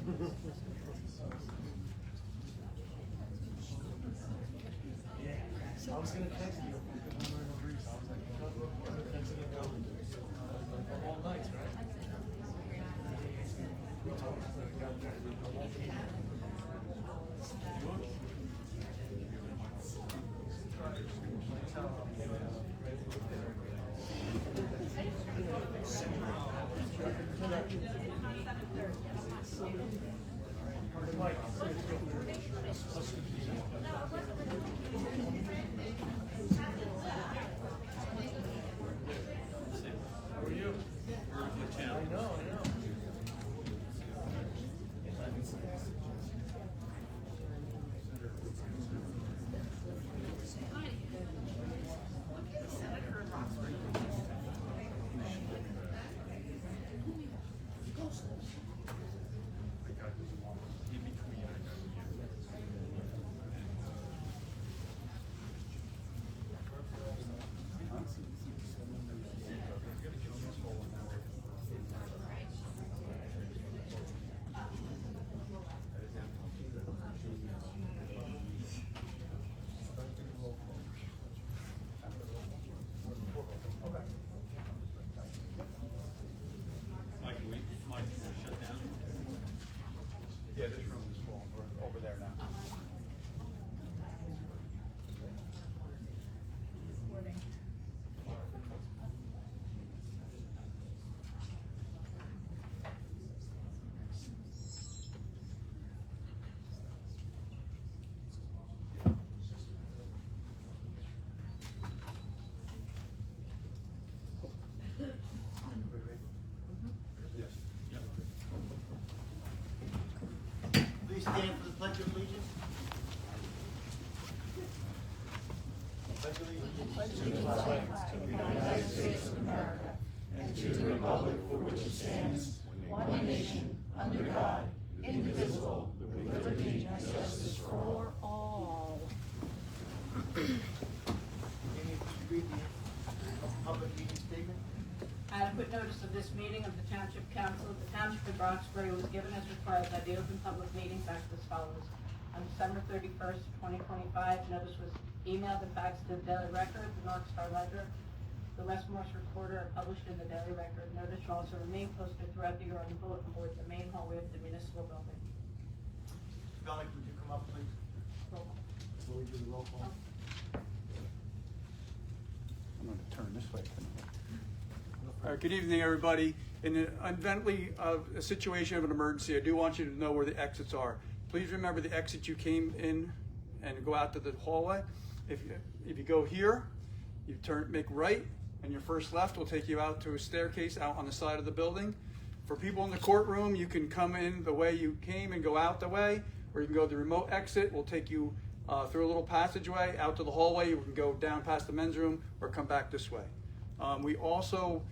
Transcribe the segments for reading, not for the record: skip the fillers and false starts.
I was gonna text you. I was like, texting you all night, right? We talked. Yeah, this room is full. We're over there now. Yes. Yep. Please stand for the Pledge of Allegiance. Pledge of United States of America and to the republic for which it stands, one nation, under God, indivisible, with liberty and justice for all. Amy, could you read the public meeting statement? Adequate notice of this meeting of the Township Council of the Township of Roxbury was given as required by the Open Public Meetings Act as follows. On December 31st, 2025, notice was emailed and faxed to the Daily Record, the North Star Ledger, the West Morse Recorder, and published in the Daily Record. Notice shall also remain posted throughout the year on the bulletin board at the main hallway of the municipal building. Scully, would you come up, please? Roll call. Before we do the roll call. I'm going to turn this way. All right, good evening, everybody. In the evidently a situation of an emergency, I do want you to know where the exits are. Please remember the exit you came in and go out to the hallway. If you go here, you make right, and your first left will take you out to a staircase out on the side of the building. For people in the courtroom, you can come in the way you came and go out the way, or you can go to the remote exit. We'll take you through a little passageway out to the hallway. You can go down past the men's room or come back this way. We also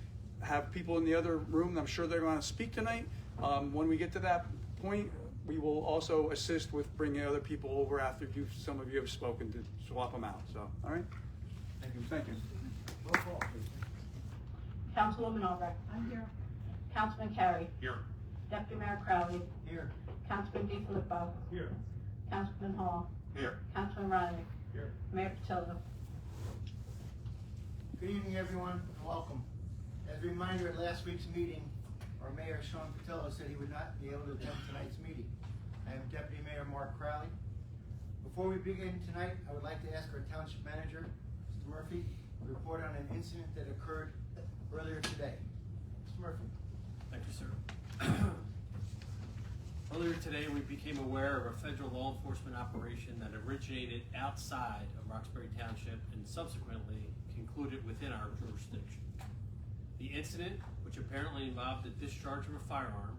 have people in the other room. I'm sure they're going to speak tonight. When we get to that point, we will also assist with bringing other people over after some of you have spoken to swap them out. So, all right? Thank you. Thank you. Roll call, please. Councilwoman Albrecht. I'm here. Councilman Carey. Here. Deputy Mayor Crowley. Here. Councilman DiFilippo. Here. Councilman Hall. Here. Councilman Riley. Here. Mayor Patillo. Good evening, everyone, and welcome. As a reminder, at last week's meeting, our Mayor, Sean Patillo, said he would not be able to attend tonight's meeting. I am Deputy Mayor Mark Crowley. Before we begin tonight, I would like to ask our Township Manager, Mr. Murphy, to report on an incident that occurred earlier today. Mr. Murphy. Thank you, sir. Earlier today, we became aware of a federal law enforcement operation that originated outside of Roxbury Township and subsequently concluded within our jurisdiction. The incident, which apparently involved the discharge of a firearm,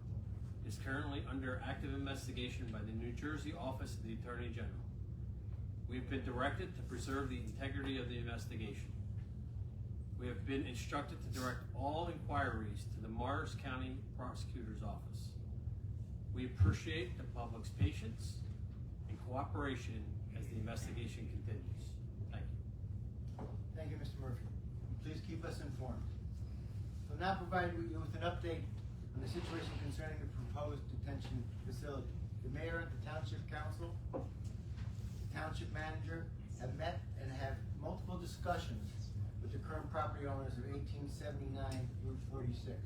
is currently under active investigation by the New Jersey Office of the Attorney General. We have been directed to preserve the integrity of the investigation. We have been instructed to direct all inquiries to the Morris County Prosecutor's Office. We appreciate the public's patience and cooperation as the investigation continues. Thank you. Thank you, Mr. Murphy. Please keep us informed. I'll now provide you with an update on the situation concerning the proposed detention facility. The mayor and the township council, the township manager have met and have multiple discussions with the current property owners of 1879 Route 46.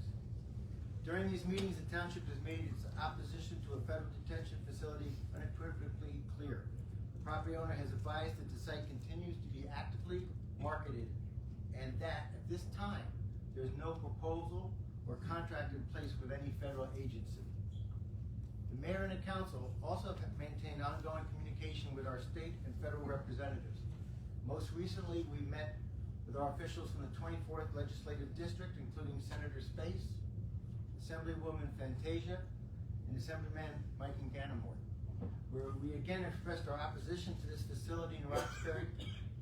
During these meetings, the township has made its opposition to a federal detention facility unequivocally clear. The property owner has advised that the site continues to be actively marketed and that at this time, there is no proposal or contract in place with any federal agency. The mayor and the council also have maintained ongoing communication with our state and federal representatives. Most recently, we met with our officials from the 24th Legislative District, including Senator Space, Assemblywoman Fantasia, and Assemblyman Mike Ganamort, where we again expressed our opposition to this facility in Roxbury,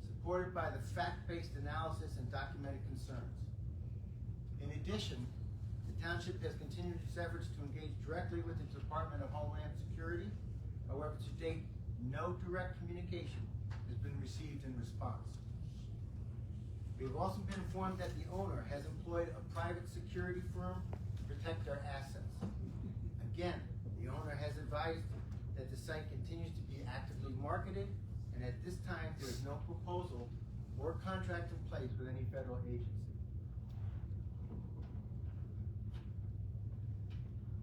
supported by the fact-based analysis and documented concerns. In addition, the township has continued its efforts to engage directly with the Department of Homeland Security. However, to date, no direct communication has been received in response. We have also been informed that the owner has employed a private security firm to protect their assets. Again, the owner has advised that the site continues to be actively marketed, and at this time, there is no proposal or contract in place with any federal agency.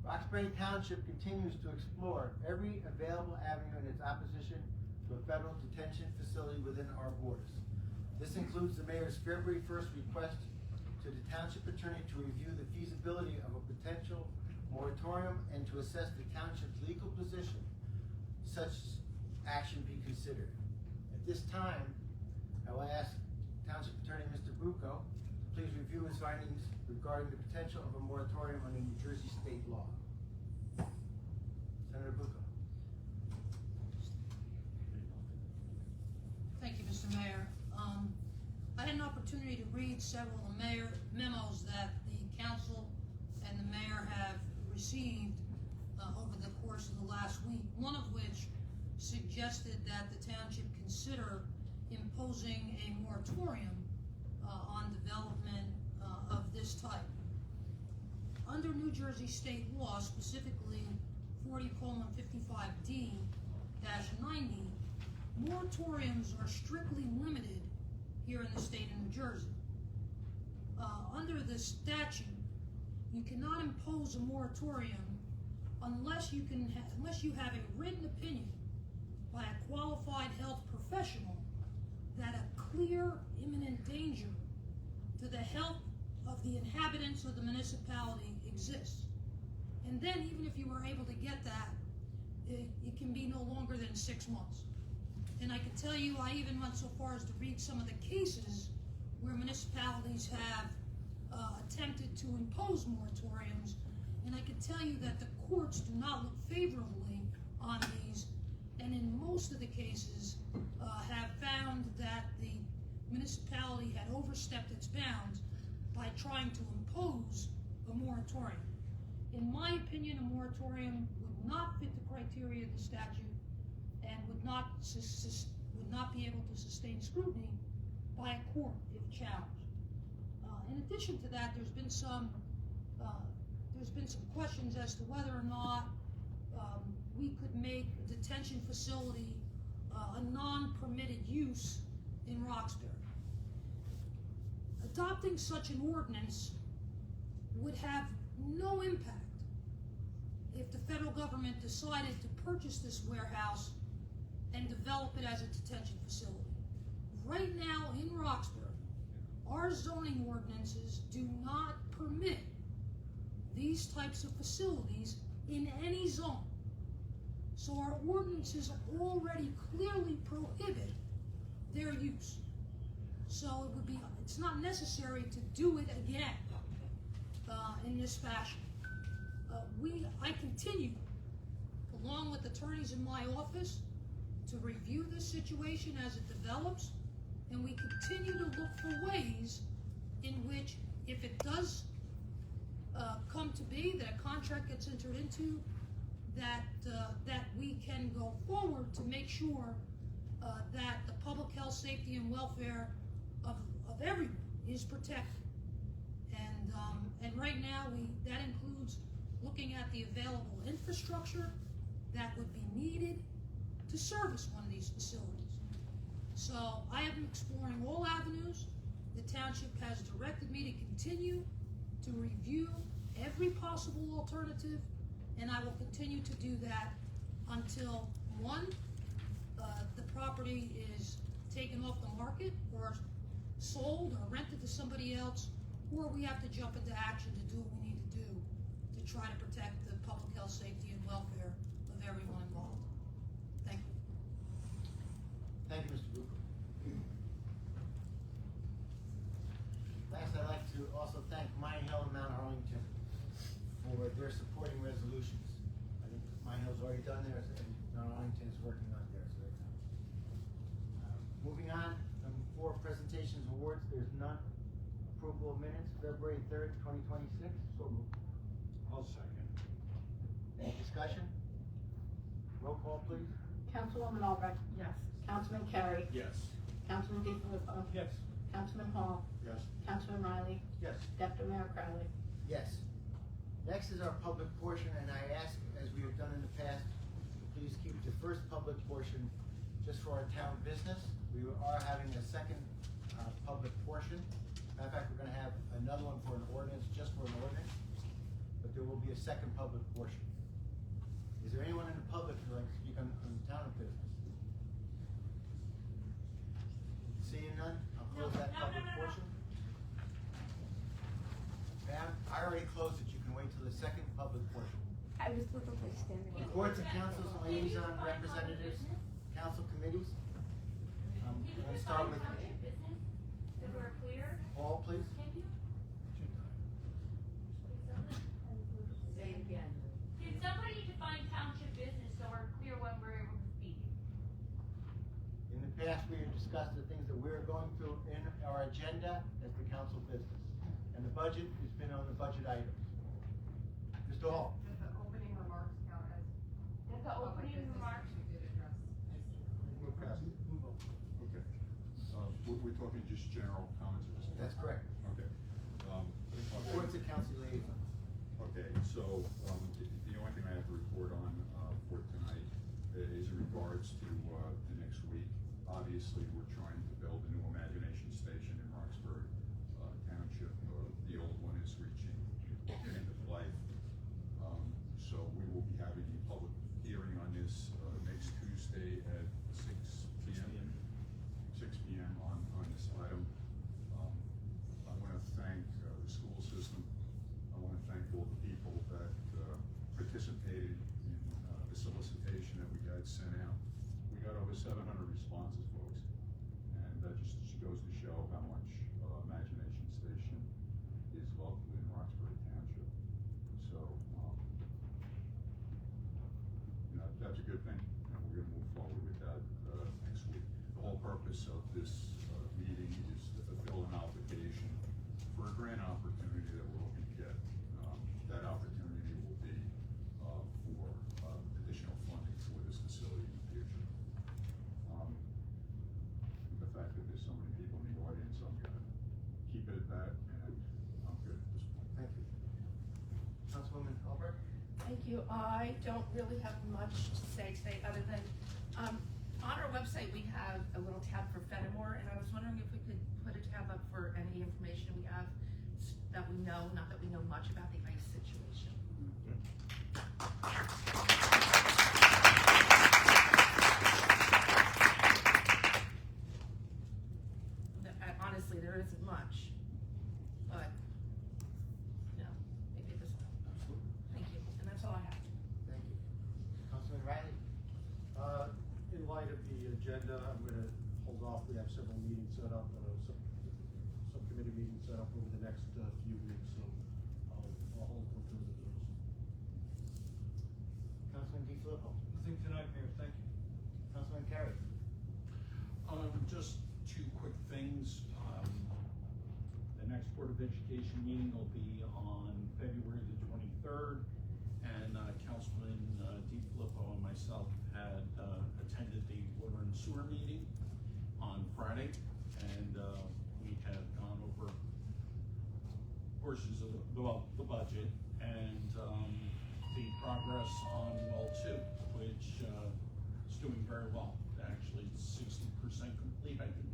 Roxbury Township continues to explore every available avenue in its opposition to a federal detention facility within our borders. This includes the mayor's February 1st request to the township attorney to review the feasibility of a potential moratorium and to assess the township's legal position such action be considered. At this time, I will ask Township Attorney Mr. Bucco to please review his findings regarding the potential of a moratorium under New Jersey state law. Senator Bucco. Thank you, Mr. Mayor. I had an opportunity to read several of the memos that the council and the mayor have received over the course of the last week, one of which suggested that the township consider imposing a moratorium on development of this type. Under New Jersey state law, specifically 40:55D-90, moratoriums are strictly limited here in the state of New Jersey. Under the statute, you cannot impose a moratorium unless you have a written opinion by a qualified health professional that a clear imminent danger to the health of the inhabitants of the municipality exists. And then even if you were able to get that, it can be no longer than 6 months. And I can tell you, I even went so far as to read some of the cases where municipalities have attempted to impose moratoriums, and I can tell you that the courts do not look favorably on these, and in most of the cases have found that the municipality had overstepped its bounds by trying to impose a moratorium. In my opinion, a moratorium would not fit the criteria of the statute and would not be able to sustain scrutiny by a court if challenged. In addition to that, there's been some questions as to whether or not we could make a detention facility a non-permitted use in Roxbury. Adopting such an ordinance would have no impact if the federal government decided to purchase this warehouse and develop it as a detention facility. Right now in Roxbury, our zoning ordinances do not permit these types of facilities in any zone. So our ordinances already clearly prohibit their use. So it's not necessary to do it again in this fashion. I continue, along with attorneys in my office, to review this situation as it develops, and we continue to look for ways in which, if it does come to be that a contract gets entered into, that we can go forward to make sure that the public health, safety, and welfare of everyone is protected. And right now that includes looking at the available infrastructure that would be needed to service one of these facilities. So I am exploring all avenues. The township has directed me to continue to review every possible alternative, and I will continue to do that until, one, the property is taken off the market or sold or rented to somebody else, or we have to jump into action to do what we need to do to try to protect the public health, safety, and welfare of everyone involved. Thank you. Thank you, Mr. Bucco. Last, I'd like to also thank Mine Hill and Mount Arlington for their supporting resolutions. I think Mine Hill's already done theirs, and Mount Arlington is working on theirs right now. Moving on, number 4, presentations awards. There's none. Approval of minutes, February 3rd, 2026. So moved. I'll second. Any discussion? Roll call, please. Councilwoman Albrecht. Yes. Councilman Carey. Yes. Councilman DeFilippo. Yes. Councilman Hall. Yes. Councilman Riley. Yes. Deputy Mayor Crowley. Yes. Next is our public portion, and I ask, as we have done in the past, to please keep the first public portion just for our town business. We are having a second public portion. Matter of fact, we're gonna have another one for an ordinance, just for an ordinance, but there will be a second public portion. Is there anyone in the public who would like to speak on the town business? Seeing none, I'll close that public portion. Ma'am, I already closed it, you can wait till the second public portion. I was literally standing. Reports of councils and liaison representatives, council committees. Let's start with Paul, please. Say it again. Can somebody define township business so we're clear when we're able to speak? In the past, we have discussed the things that we're going through in our agenda as the council business. And the budget has been on the budget items. Mr. Hall. Does the opening remarks count as? Does the opening remarks? We did address. Move past it. Okay. We're talking just general comments. That's correct. Okay. Reports of council liaison. Okay, so, the only thing I have to report on, for tonight is in regards to, the next week. Obviously, we're trying to build a new imagination station in Roxbury, Township. The old one is reaching end of life. So we will be having a public hearing on this, next Tuesday at 6 p.m. 6 p.m. on this item. I want to thank the school system. I want to thank all the people that participated in the solicitation that we had sent out. We got over 700 responses, folks, and that just goes to show how much Imagination Station is loved in Roxbury Township. So, that's a good thing, and we're going to move forward with that next week. The whole purpose of this meeting is to fill an application for a grant opportunity that we're looking to get. That opportunity will be for additional funding for this facility in the future. The fact that there's so many people in the audience, I'm gonna keep it at that, and I'm good at this point. Thank you. Councilwoman Albrecht? Thank you. I don't really have much to say today, other than, on our website, we have a little tab for Fenimore, and I was wondering if we could put a tab up for any information we have that we know, not that we know much about the ice situation. Honestly, there isn't much, but, maybe this will. Thank you, and that's all I have. Thank you. Councilman Riley? In light of the agenda, I'm gonna hold off. We have several meetings set up, some committee meetings set up over the next few weeks, so I'll hold until those. Councilman DeFilippo? Nothing tonight, Mayor, thank you. Councilman Carey? Just two quick things. The next Board of Education meeting will be on February the 23rd, and Councilman DeFilippo and myself had attended the water and sewer meeting on Friday, and we have gone over portions of the the budget and the progress on well 2, which is doing very well. Actually, it's 60% complete, I think.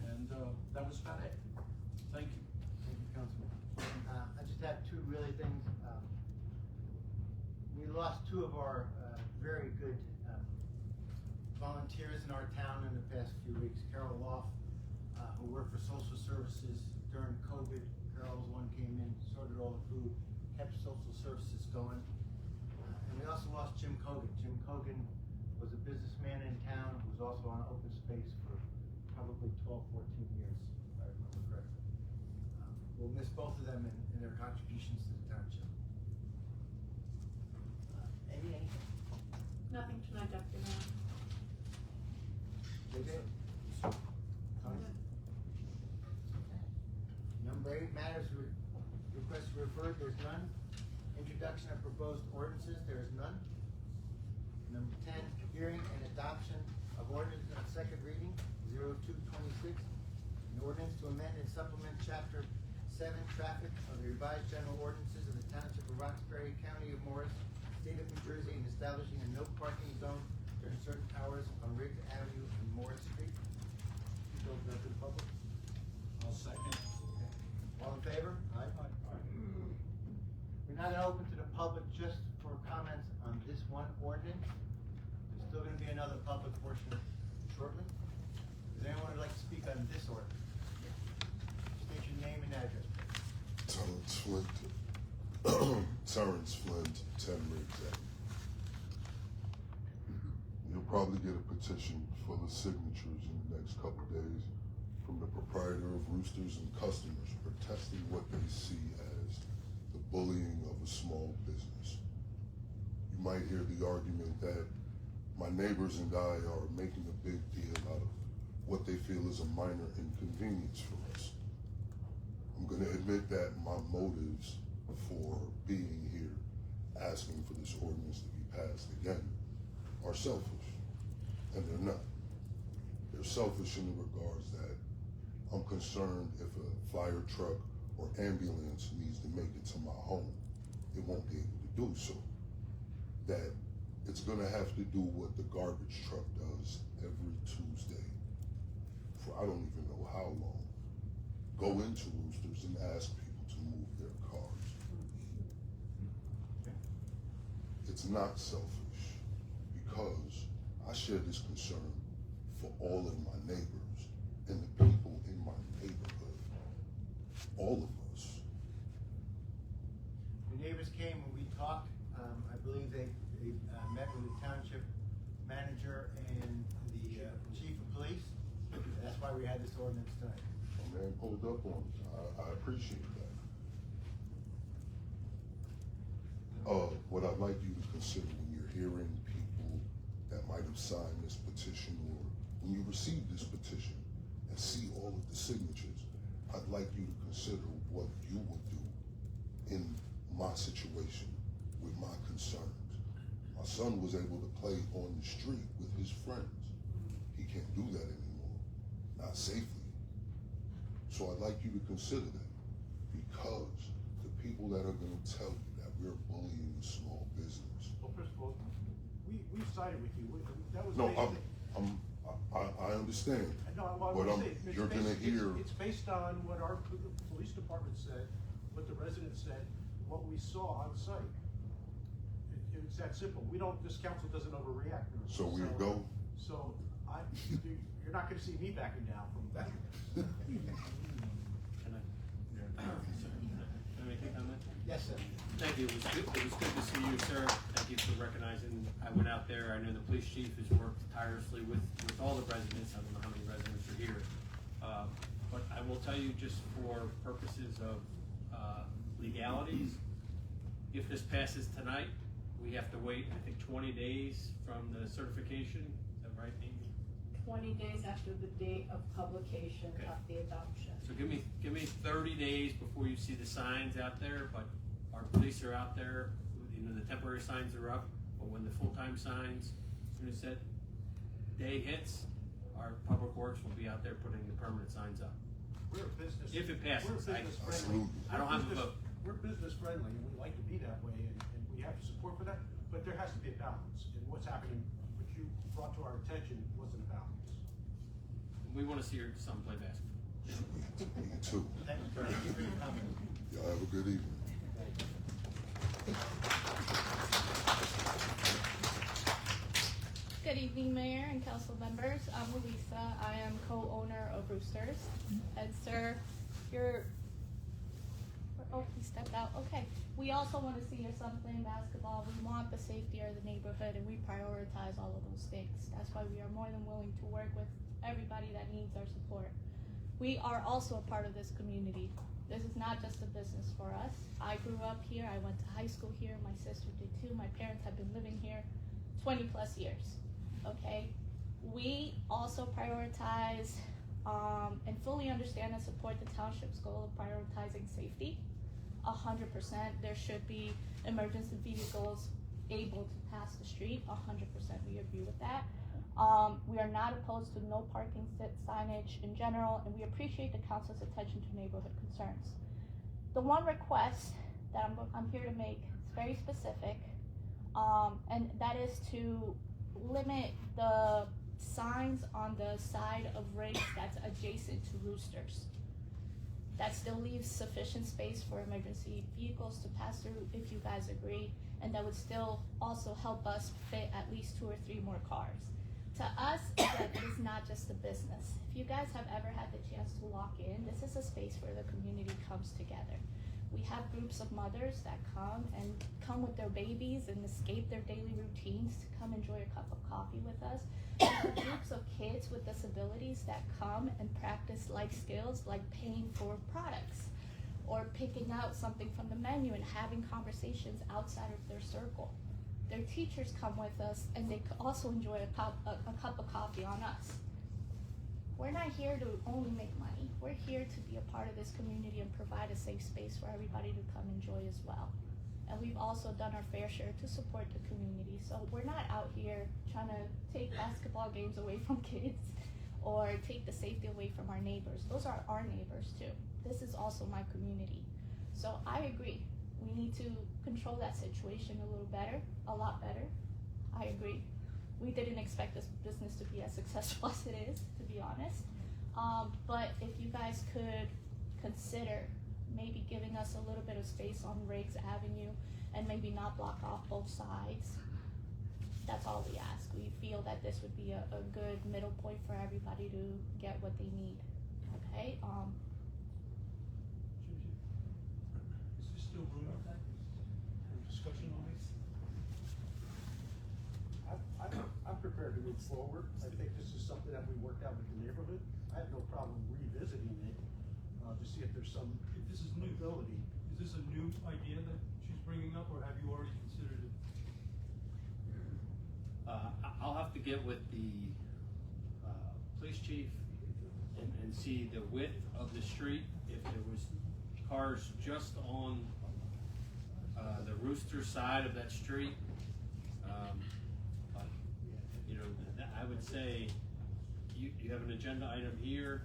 And that was about it. Thank you. Thank you, Councilman. I just have two really things. We lost two of our very good volunteers in our town in the past few weeks. Carol Loff, who worked for social services during COVID. Carol was the one came in, sorted all the food, kept social services going. And we also lost Jim Cogan. Jim Cogan was a businessman in town who was also on open space for probably 12, 14 years, if I remember correctly. We'll miss both of them in their contributions to the township. Anything? Nothing tonight, Deputy Mayor. Number 8, matters request referred, there's none. Introduction of proposed ordinances, there is none. Number 10, hearing and adoption of ordinance on second reading, 0226. An ordinance to amend and supplement chapter 7 traffic of the revised general ordinances of the Township of Roxbury, County of Morris, State of New Jersey, and establishing a no parking zone during certain hours on Riggs Avenue and Morris Street. Open up to the public. I'll second. All in favor? Aye. We're not gonna open to the public just for comments on this one ordinance. There's still gonna be another public portion shortly. Is there anyone who'd like to speak on this ordinance? State your name and address. Terrence Flint, Terrence Flint, 10 Riggs Avenue. You'll probably get a petition full of signatures in the next couple of days from the proprietor of Roosters and customers protesting what they see as the bullying of a small business. You might hear the argument that my neighbors and I are making a big deal out of what they feel is a minor inconvenience for us. I'm gonna admit that my motives for being here, asking for this ordinance to be passed again, are selfish, and they're not. They're selfish in the regards that I'm concerned if a fire truck or ambulance needs to make it to my home, it won't be able to do so. That it's gonna have to do what the garbage truck does every Tuesday for I don't even know how long. Go into Roosters and ask people to move their cars. It's not selfish because I share this concern for all of my neighbors and the people in my neighborhood. All of us. The neighbors came when we talked. I believe they met with the township manager and the chief of police. That's why we had this ordinance tonight. My man pulled up on me. I appreciate that. What I'd like you to consider when you're hearing people that might have signed this petition, or when you receive this petition and see all of the signatures, I'd like you to consider what you would do in my situation with my concerns. My son was able to play on the street with his friends. He can't do that anymore, not safely. So I'd like you to consider that, because the people that are gonna tell you that we're bullying the small business. Well, first of all, we sided with you. That was No, basically. I understand, No, well, but I'm saying, it's you're gonna based- hear. It's based on what our police department said, what the residents said, what we saw on site. It's that simple. We don't, this council doesn't overreact. So we go. So you're not gonna see me backing down from that. Can I make a comment? Yes, sir. Thank you. It was good to see you, sir. Thank you for recognizing. I went out there. I know the police chief has worked tirelessly with all the residents. I don't know how many residents are here. But I will tell you, just for purposes of legalities, if this passes tonight, we have to wait, I think, 20 days from the certification. Is that right, Amy? 20 days after the date of publication Okay. of the adoption. So give me 30 days before you see the signs out there, but our police are out there, you know, the temporary signs are up, but when the full-time signs, as soon as that day hits, our public works will be out there putting the permanent signs up. we're a business. If it passes, We're business friendly. Absolutely. I don't have a vote. We're business friendly, and we like to be that way, and we have support for that, but there has to be a balance, and what's happening, what you brought to our attention wasn't a balance. We want to see your son play basketball. Me too. Thank you for your comments. Y'all have a good evening. Good evening, Mayor and Council members. I'm Elisa. I am co-owner of Roosters. And sir, oh, he stepped out. Okay. We also want to see your son playing basketball. We want the safety of the neighborhood, and we prioritize all of those things. That's why we are more than willing to work with everybody that needs our support. We are also a part of this community. This is not just a business for us. I grew up here. I went to high school here. My sister did too. My parents have been living here 20 plus years. Okay? We also prioritize and fully understand and support the township's goal of prioritizing safety. 100%. There should be emergency vehicles able to pass the street. 100% we agree with that. We are not opposed to no parking signage in general, and we appreciate the council's attention to neighborhood concerns. The one request that I'm here to make is very specific, and that is to limit the signs on the side of rigs that's adjacent to Roosters. That still leaves sufficient space for emergency vehicles to pass through if you guys agree, and that would still also help us fit at least 2 or 3 more cars. To us, again, it is not just a business. If you guys have ever had the chance to walk in, this is a space where the community comes together. We have groups of mothers that come with their babies and escape their daily routines to come enjoy a cup of coffee with us. We have groups of kids with disabilities that come and practice life skills like paying for products or picking out something from the menu and having conversations outside of their circle. Their teachers come with us and they also enjoy a cup of coffee on us. We're not here to only make money. We're here to be a part of this community and provide a safe space for everybody to come enjoy as well. And we've also done our fair share to support the community. So we're not out here trying to take basketball games away from kids or take the safety away from our neighbors. Those are our neighbors too. This is also my community. So I agree. We need to control that situation a little better, a lot better. I agree. We didn't expect this business to be as successful as it is, to be honest. But if you guys could consider maybe giving us a little bit of space on Riggs Avenue and maybe not block off both sides, that's all we ask. We feel that this would be a good middle point for everybody to get what they need, okay? Is there still room for discussion on this? I'm prepared to move forward. I think this is something that we worked out with the neighborhood. I have no problem revisiting it, to see if there's some If this is new, ability. is this a new idea that she's bringing up, or have you already considered it? I'll have to get with the police chief and see the width of the street. If there was cars just on the Rooster side of that street, but you know, I would say you have an agenda item here.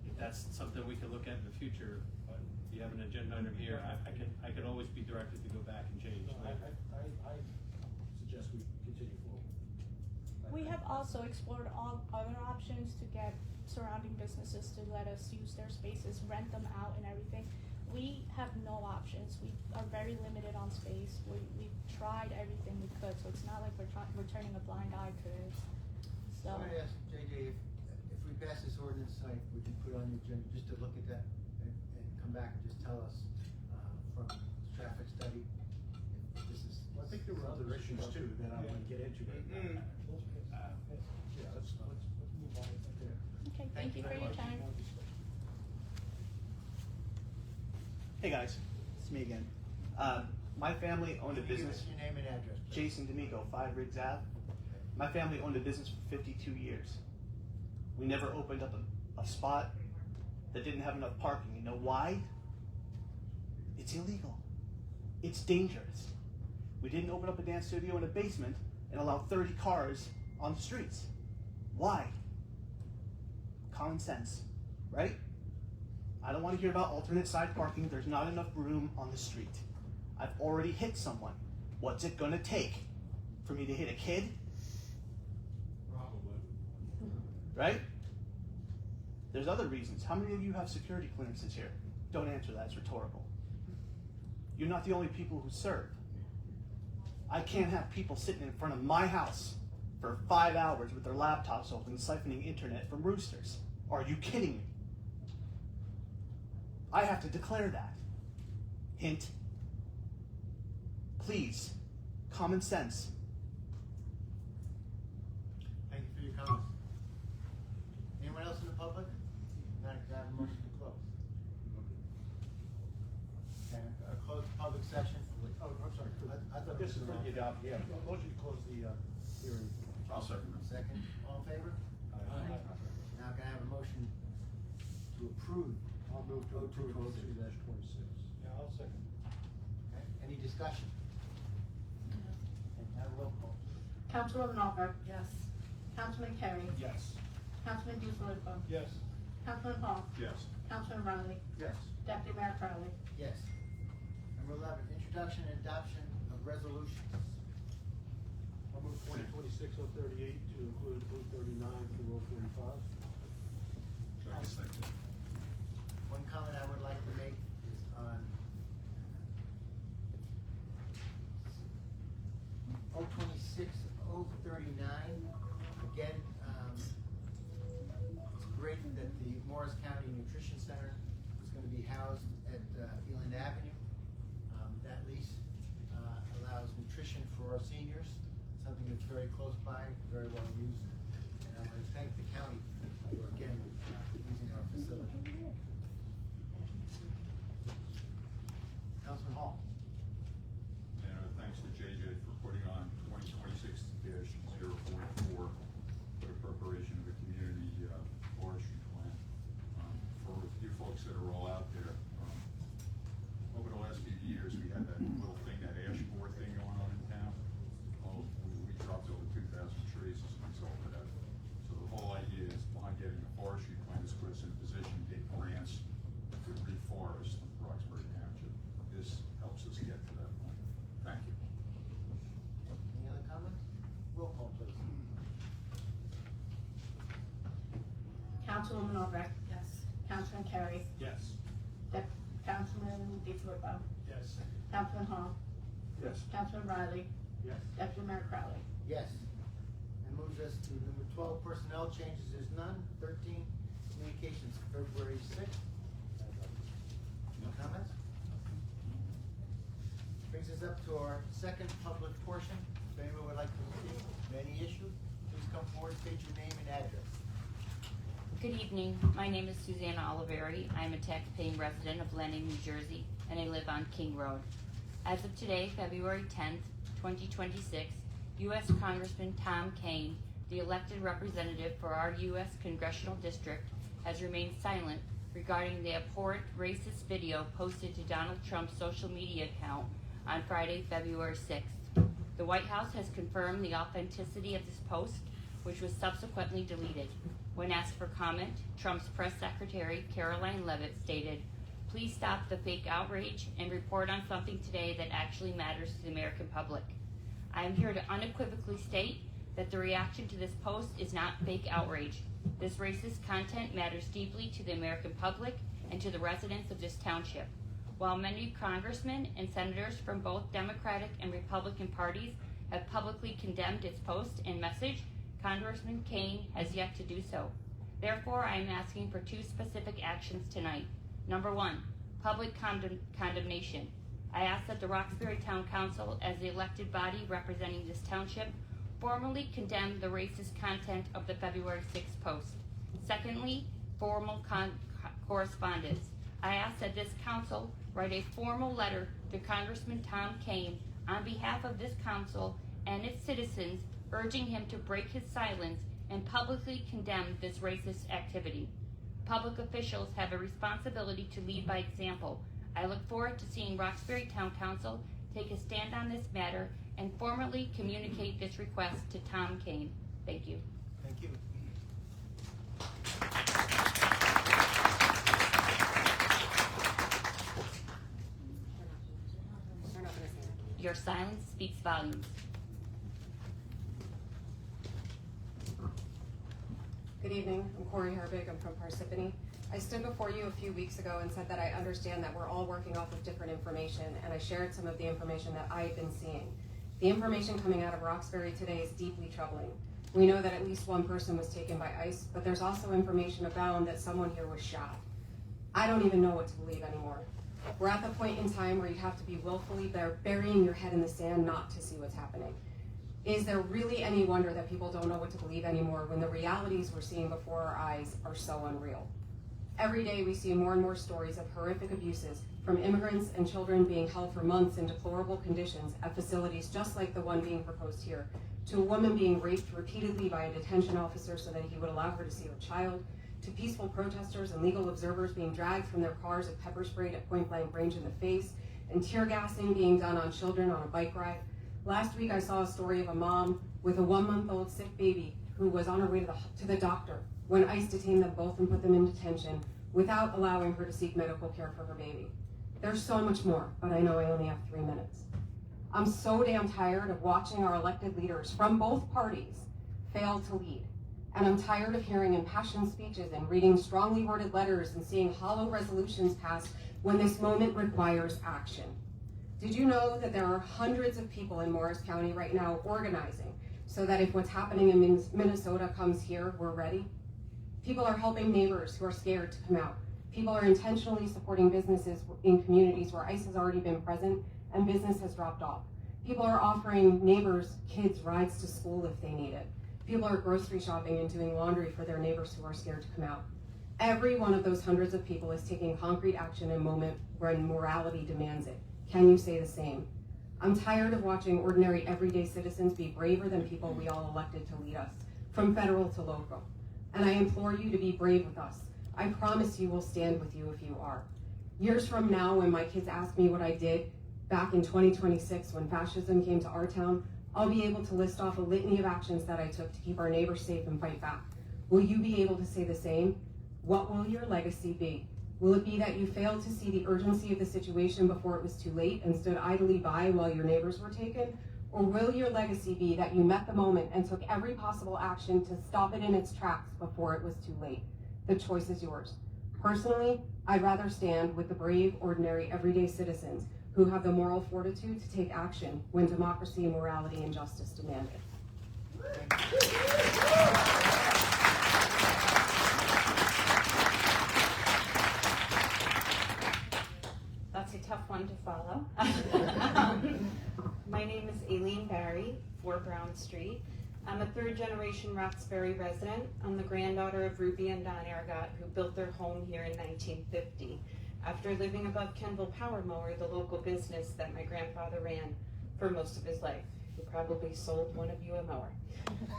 If that's something we can look at in the future, but if you have an agenda item here, I could always be directed to go back and change. I suggest we continue forward. We have also explored all other options to get surrounding businesses to let us use their spaces, rent them out and everything. We have no options. We are very limited on space. We've tried everything we could, so it's not like we're turning a blind eye to it. So, I want to ask JJ, if we pass this ordinance tonight, would you put on the agenda just to look at that and come back and just tell us from traffic study if this is. Well, I think there were other issues too that I want to get into right now. Yeah, let's move on right there. okay, thank you for your time. Hey guys, it's me again. My family owned a Can you give business. us your name and address, please? Jason D'Amico, 5 Riggs Ave. My family owned a business for 52 years. We never opened up a spot that didn't have enough parking. You know why? It's illegal. It's dangerous. We didn't open up a dance studio in a basement and allow 30 cars on the streets. Why? Common sense. right? I don't want to hear about alternate side parking. There's not enough room on the street. I've already hit someone. What's it gonna take for me to hit a kid? Probably. Right? There's other reasons. How many of you have security clearances here? Don't answer that, it's rhetorical. You're not the only people who serve. I can't have people sitting in front of my house for 5 hours with their laptops open, siphoning internet from roosters. Are you kidding me? I have to declare that. Hint. Please, common sense. Thank you for your comments. Anyone else in the public? Not to have a motion to close. Okay, close the public session. Oh, I'm sorry. I thought This is was for you, yeah. Motion to close the hearing. I'll second that. Second, all in favor? Now can I have a motion to approve? I'll move to approve 02-26. Yeah, I'll second. Okay, any discussion? Okay, now roll call. Councilwoman Albrecht. Yes. Councilman Carey. Yes. Councilman Duzzalupo. Yes. Councilman Hall. Yes. Councilman Riley. Yes. Deputy Mayor Crowley. Yes. Number 11, introduction and adoption of resolutions. I'll move 2026-038 to include 039 through 045. Second. One comment I would like to make is on 026, 039. Again, it's great that the Morris County Nutrition Center is going to be housed at Eland Avenue. That lease allows nutrition for our seniors, something that's very close by, very well used. And I want to thank the county for again using our facility. Councilman Hall. And thanks to JJ for putting on 2026-044 for the preparation of a community forestry plan. For you folks that are all out there, over the last few years, we had that little thing, that ash borer thing going on in town. Well, we dropped over 2,000 trees as a result of that. So the whole idea is behind getting a forestry plan is put us in a position to get grants to reforest Roxbury Township. This helps us get to that point. Thank you. Any other comments? Roll call, please. Councilwoman Albrecht. Yes. Councilman Carey. Yes. Councilman Duzzalupo. Yes. Councilman Hall. Yes. Councilman Riley. Yes. Deputy Mayor Crowley. Yes. That moves us to number 12, personnel changes. There's none. 13, communications, February 6th. No comments? Brings us up to our second public portion. If anyone would like to speak on any issue, please come forward, state your name and address. Good evening. My name is Susanna Oliveri. I am a tax-paying resident of Landing, New Jersey, and I live on King Road. As of today, February 10th, 2026, U.S. Congressman Tom Kean, the elected representative for our U.S. Congressional District, has remained silent regarding the abhorrent racist video posted to Donald Trump's social media account on Friday, February 6th. The White House has confirmed the authenticity of this post, which was subsequently deleted. When asked for comment, Trump's press secretary, Caroline Leavitt, stated, "Please stop the fake outrage and report on something today that actually matters to the American public. I am here to unequivocally state that the reaction to this post is not fake outrage. This racist content matters deeply to the American public and to the residents of this township. While many congressmen and senators from both Democratic and Republican parties have publicly condemned its post and message, Congressman Kean has yet to do so. Therefore, I am asking for two specific actions tonight. Number one, public condemnation. I ask that the Roxbury Town Council, as the elected body representing this township, formally condemn the racist content of the February 6th post. Secondly, formal correspondence. I ask that this council write a formal letter to Congressman Tom Kean on behalf of this council and its citizens, urging him to break his silence and publicly condemn this racist activity. Public officials have a responsibility to lead by example. I look forward to seeing Roxbury Town Council take a stand on this matter and formally communicate this request to Tom Kean. Thank you. Thank you. Your silence speaks volumes. Good evening. I'm Corey Herbig. I'm from Parsippany. I stood before you a few weeks ago and said that I understand that we're all working off of different information, and I shared some of the information that I've been seeing. The information coming out of Roxbury today is deeply troubling. We know that at least one person was taken by ICE, but there's also information abound that someone here was shot. I don't even know what to believe anymore. We're at the point in time where you have to be willfully burying your head in the sand not to see what's happening. Is there really any wonder that people don't know what to believe anymore when the realities we're seeing before our eyes are so unreal? Every day we see more and more stories of horrific abuses, from immigrants and children being held for months in deplorable conditions at facilities just like the one being proposed here, to a woman being raped repeatedly by a detention officer so that he would allow her to see her child, to peaceful protesters and legal observers being dragged from their cars and pepper sprayed at point-blank range in the face, and tear gassing being done on children on a bike ride. Last week I saw a story of a mom with a 1-month-old sick baby who was on her way to the doctor when ICE detained them both and put them in detention without allowing her to seek medical care for her baby. There's so much more, but I know I only have 3 minutes. I'm so damn tired of watching our elected leaders from both parties fail to lead. And I'm tired of hearing impassioned speeches and reading strongly worded letters and seeing hollow resolutions passed when this moment requires action. Did you know that there are hundreds of people in Morris County right now organizing so that if what's happening in Minnesota comes here, we're ready? People are helping neighbors who are scared to come out. People are intentionally supporting businesses in communities where ICE has already been present and business has dropped off. People are offering neighbors' kids rides to school if they need it. People are grocery shopping and doing laundry for their neighbors who are scared to come out. Every one of those hundreds of people is taking concrete action in a moment when morality demands it. Can you say the same? I'm tired of watching ordinary, everyday citizens be braver than people we all elected to lead us, from federal to local. And I implore you to be brave with us. I promise you we'll stand with you if you are. Years from now, when my kids ask me what I did back in 2026 when fascism came to our town, I'll be able to list off a litany of actions that I took to keep our neighbors safe and fight back. Will you be able to say the same? What will your legacy be? Will it be that you failed to see the urgency of the situation before it was too late and stood idly by while your neighbors were taken? Or will your legacy be that you met the moment and took every possible action to stop it in its tracks before it was too late? The choice is yours. Personally, I'd rather stand with the brave, ordinary, everyday citizens who have the moral fortitude to take action when democracy, morality, and justice demand it. That's a tough one to follow. My name is Aileen Barry, 4 Brown Street. I'm a 3rd-generation Roxbury resident. I'm the granddaughter of Ruby and Don Ergot, who built their home here in 1950. After living above Kenville Power Mower, the local business that my grandfather ran for most of his life. He probably sold one of you a mower.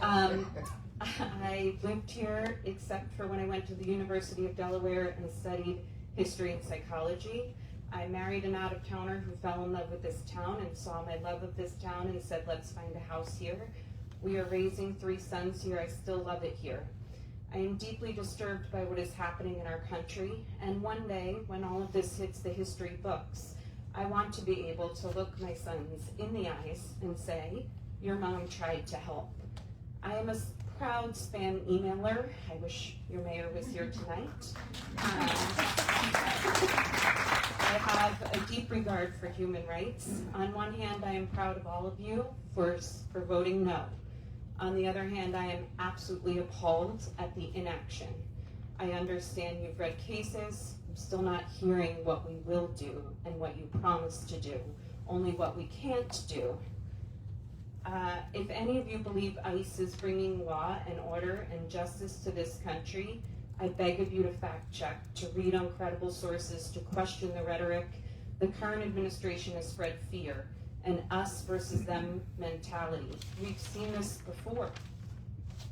I lived here except for when I went to the University of Delaware and studied history and psychology. I married an out-of-towner who fell in love with this town and saw my love of this town and said, let's find a house here. We are raising 3 sons here. I still love it here. I am deeply disturbed by what is happening in our country, and one day, when all of this hits the history books, I want to be able to look my sons in the eyes and say, your mom tried to help. I am a proud spam emailer. I wish your mayor was here tonight. I have a deep regard for human rights. On one hand, I am proud of all of you for voting no. On the other hand, I am absolutely appalled at the inaction. I understand you've read cases. I'm still not hearing what we will do and what you promised to do, only what we can't do. If any of you believe ICE is bringing law and order and justice to this country, I beg of you to fact check, to read on credible sources, to question the rhetoric. The current administration has spread fear, an us versus them mentality. We've seen this before.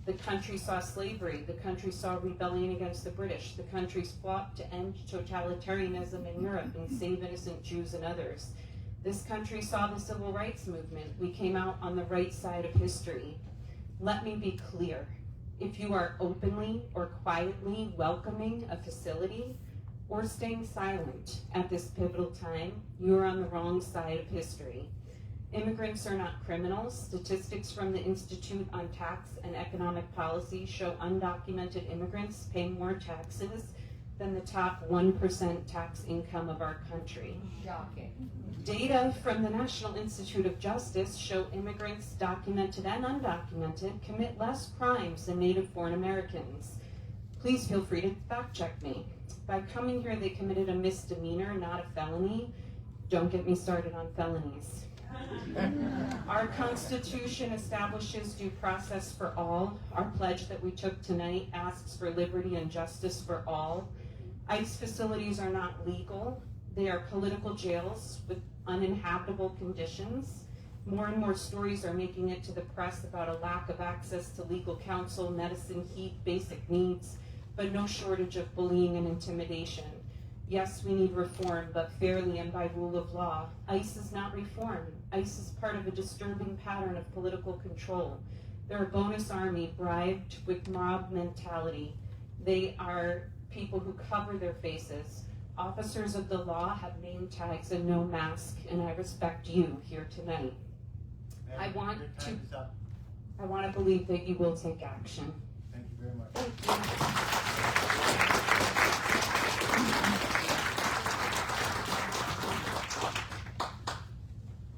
The country saw slavery. The country saw rebellion against the British. The country fought to end totalitarianism in Europe and save innocent Jews and others. This country saw the civil rights movement. We came out on the right side of history. Let me be clear. If you are openly or quietly welcoming a facility or staying silent at this pivotal time, you are on the wrong side of history. Immigrants are not criminals. Statistics from the Institute on Tax and Economic Policy show undocumented immigrants pay more taxes than the top 1% tax income of our country. Shocking. Data from the National Institute of Justice show immigrants, documented and undocumented, commit less crimes than native foreign Americans. Please feel free to fact check me. By coming here, they committed a misdemeanor, not a felony. Don't get me started on felonies. Our Constitution establishes due process for all. Our pledge that we took tonight asks for liberty and justice for all. ICE facilities are not legal. They are political jails with uninhabitable conditions. More and more stories are making it to the press about a lack of access to legal counsel, medicine, heat, basic needs, but no shortage of bullying and intimidation. Yes, we need reform, but fairly and by rule of law. ICE is not reform. ICE is part of a disturbing pattern of political control. They're a bonus army bribed with mob mentality. They are people who cover their faces. Officers of the law have name tags and no mask, and I respect you here tonight. I want to believe that you will take action. Thank you very much.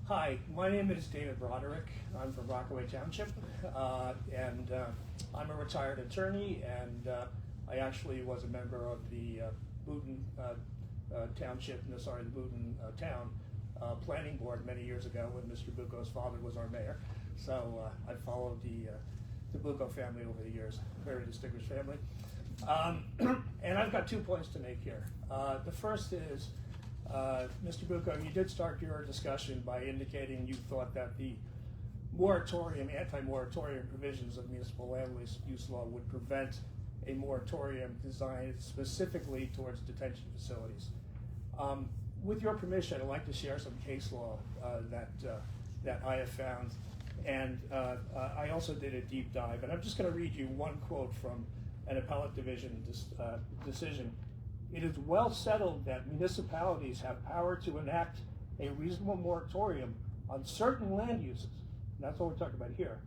Hi, my name is David Broderick. I'm from Rockaway Township, and I'm a retired attorney, and I actually was a member of the Booton Township, the Booton Town Planning Board many years ago when Mr. Bucco's father was our mayor. So I followed the Bucco family over the years, very distinguished family. And I've got 2 points to make here. The first is, Mr. Bucco, you did start your discussion by indicating you thought that the moratorium, anti-moratorium provisions of municipal land use law would prevent a moratorium designed specifically towards detention facilities. With your permission, I'd like to share some case law that I have found, and I also did a deep dive, and I'm just going to read you one quote from an appellate division decision. It is well settled that municipalities have power to enact a reasonable moratorium on certain land uses, and that's what we're talking about here,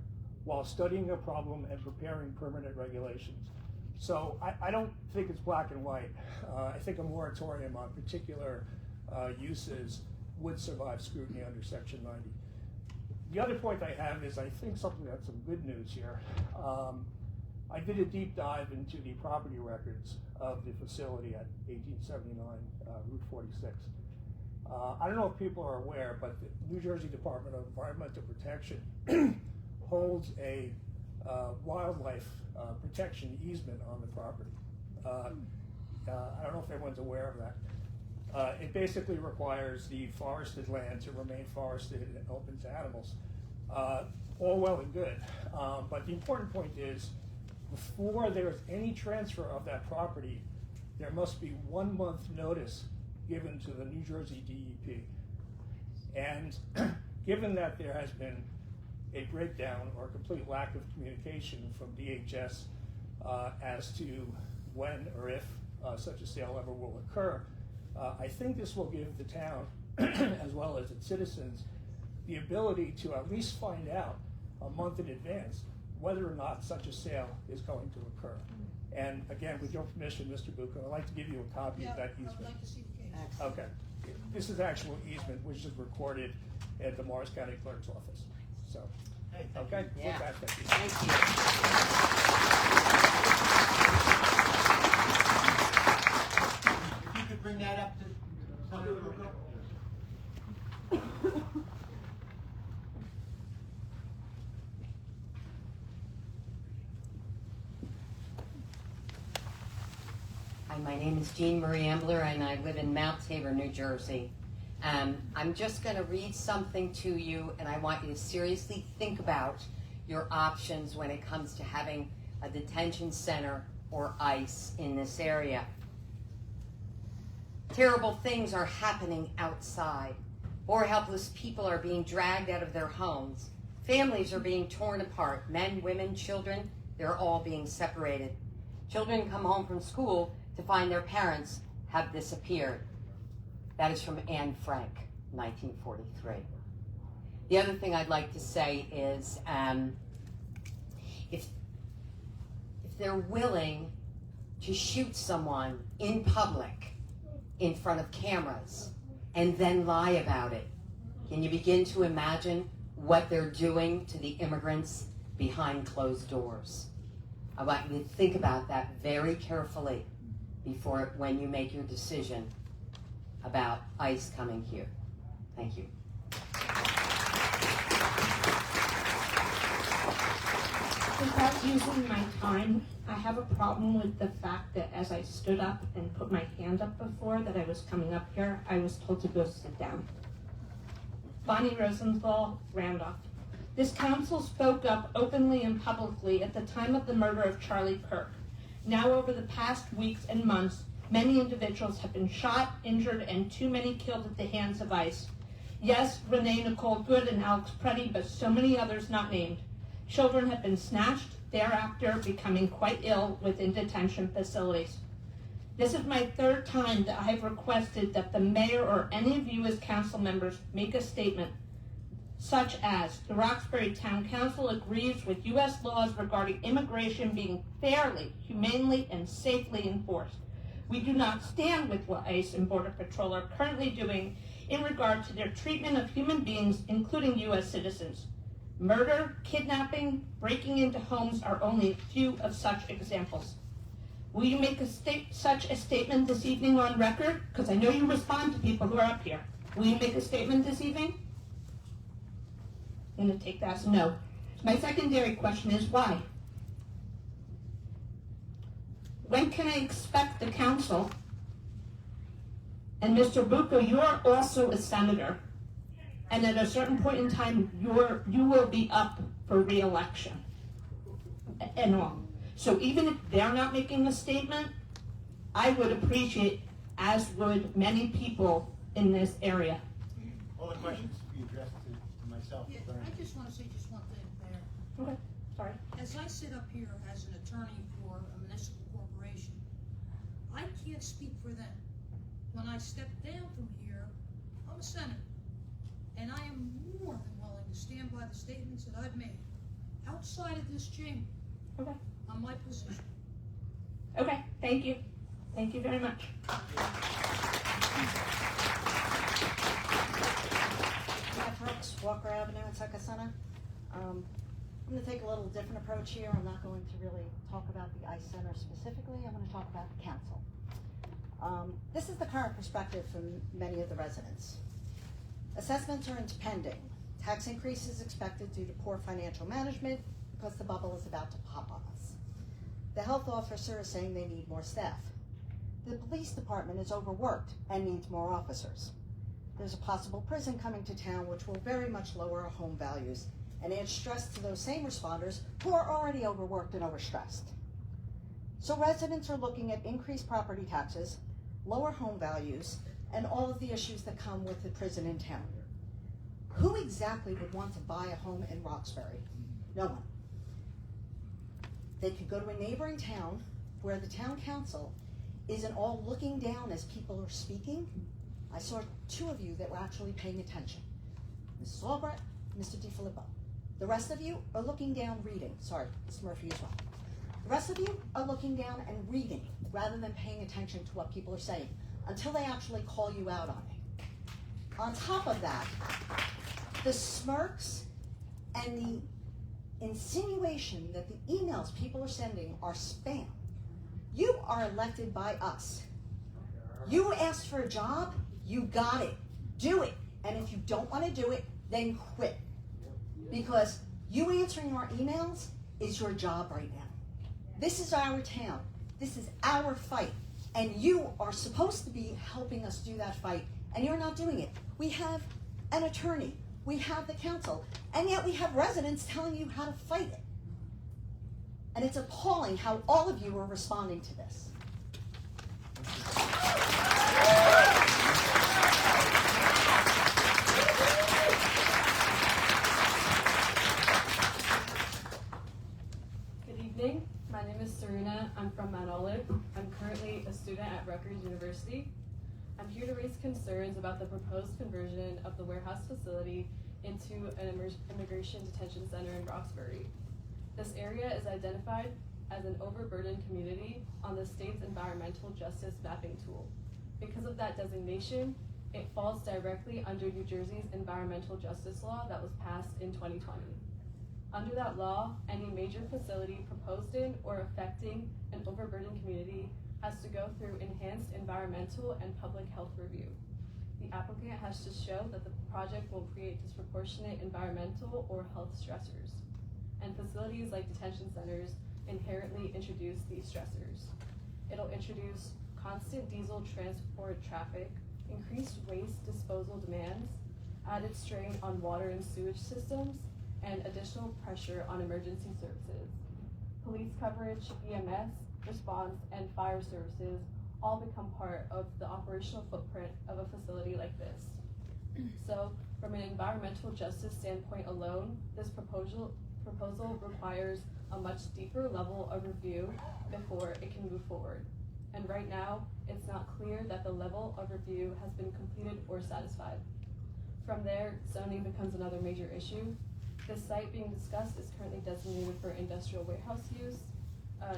while studying a problem and preparing permanent regulations. So I don't think it's black and white. I think a moratorium on particular uses would survive scrutiny under Section 90. The other point I have is I think something that's some good news here. I did a deep dive into the property records of the facility at 1879 Route 46. I don't know if people are aware, but the New Jersey Department of Environmental Protection holds a wildlife protection easement on the property. I don't know if everyone's aware of that. It basically requires the forested land to remain forested and open to animals. All well and good, but the important point is, before there is any transfer of that property, there must be 1 month notice given to the New Jersey DEP. And given that there has been a breakdown or complete lack of communication from DHS as to when or if such a sale ever will occur, I think this will give the town, as well as its citizens, the ability to at least find out a month in advance whether or not such a sale is going to occur. And again, with your permission, Mr. Bucco, I'd like to give you a copy of that easement. I'd like to see the case. Okay. This is actual easement, which is recorded at the Morris County Clerk's office. So, okay? Yeah. With that, thank you. Thank If you could bring that up to Senator Bucco. Hi, my name is Jean Marie Ambler, and I live in Mount Tabor, New Jersey. I'm just going to read something to you, and I want you to seriously think about your options when it comes to having a detention center or ICE in this area. Terrible things are happening outside. Poor, helpless people are being dragged out of their homes. Families are being torn apart. Men, women, children, they're all being separated. Children come home from school to find their parents have disappeared. That is from Anne Frank, 1943. The other thing I'd like to say is if they're willing to shoot someone in public in front of cameras and then lie about it, can you begin to imagine what they're doing to the immigrants behind closed doors? I want you to think about that very carefully when you make your decision about ICE coming here. Thank you. Without using my time, I have a problem with the fact that as I stood up and put my hand up before that I was coming up here, I was told to go sit down. Bonnie Rosenthal, Randolph. This council spoke up openly and publicly at the time of the murder of Charlie Kirk. Now over the past weeks and months, many individuals have been shot, injured, and too many killed at the hands of ICE. Yes, Renee Nicole Good and Alex Preddy, but so many others not named. Children have been snatched, thereafter becoming quite ill within detention facilities. This is my third time that I have requested that the mayor or any of you as council members make a statement such as the Roxbury Town Council agrees with U.S. laws regarding immigration being fairly, humanely, and safely enforced. We do not stand with what ICE and Border Patrol are currently doing in regard to their treatment of human beings, including U.S. citizens. Murder, kidnapping, breaking into homes are only a few of such examples. Will you make such a statement this evening on record? Because I know you respond to people who are up here. Will you make a statement this evening? I'm going to take that as a no. My secondary question is why? When can I expect the council? And Mr. Bucco, you are also a senator. And at a certain point in time, you will be up for re-election and all. So even if they're not making a statement, I would appreciate, as would many people in this area. All the questions be addressed to myself. Yeah, I just want to say just one thing there. Okay, sorry. As I sit up here as an attorney for a municipal corporation, I can't speak for them. When I step down from here, I'm a senator. And I am more than willing to stand by the statements that I've made outside of this chamber. Okay. On my position. Okay, thank you. Thank you very much. Matt Brooks, Walker Avenue in Secca Center. I'm going to take a little different approach here. I'm not going to really talk about the ICE Center specifically. I'm going to talk about the council. This is the current perspective from many of the residents. Assessments are pending. Tax increases expected due to poor financial management because the bubble is about to pop on us. The health officer is saying they need more staff. The police department is overworked and needs more officers. There's a possible prison coming to town which will very much lower our home values and add stress to those same responders who are already overworked and overstressed. So residents are looking at increased property taxes, lower home values, and all of the issues that come with the prison in town. Who exactly would want to buy a home in Roxbury? No one. They could go to a neighboring town where the town council isn't all looking down as people are speaking. I saw two of you that were actually paying attention. Mrs. Albrecht, Mr. DiFilippo. The rest of you are looking down reading. Sorry, Mr. Murphy as well. The rest of you are looking down and reading rather than paying attention to what people are saying until they actually call you out on it. On top of that, the smirks and the insinuation that the emails people are sending are spam. You are elected by us. You asked for a job, you got it. Do it. And if you don't want to do it, then quit. Because you answering our emails is your job right now. This is our town. This is our fight. And you are supposed to be helping us do that fight, and you're not doing it. We have an attorney. We have the council. And yet we have residents telling you how to fight it. And it's appalling how all of you are responding to this. Good evening. My name is Serena. I'm from Mount Olive. I'm currently a student at Rutgers University. I'm here to raise concerns about the proposed conversion of the warehouse facility into an immigration detention center in Roxbury. This area is identified as an overburdened community on the state's environmental justice mapping tool. Because of that designation, it falls directly under New Jersey's environmental justice law that was passed in 2020. Under that law, any major facility proposed in or affecting an overburdened community has to go through enhanced environmental and public health review. The applicant has to show that the project will create disproportionate environmental or health stressors. And facilities like detention centers inherently introduce these stressors. It'll introduce constant diesel transport traffic, increased waste disposal demands, added strain on water and sewage systems, and additional pressure on emergency services. Police coverage, EMS, response, and fire services all become part of the operational footprint of a facility like this. So, from an environmental justice standpoint alone, this proposal requires a much deeper level of review before it can move forward. And right now, it's not clear that the level of review has been completed or satisfied. From there, zoning becomes another major issue. The site being discussed is currently designated for industrial warehouse use.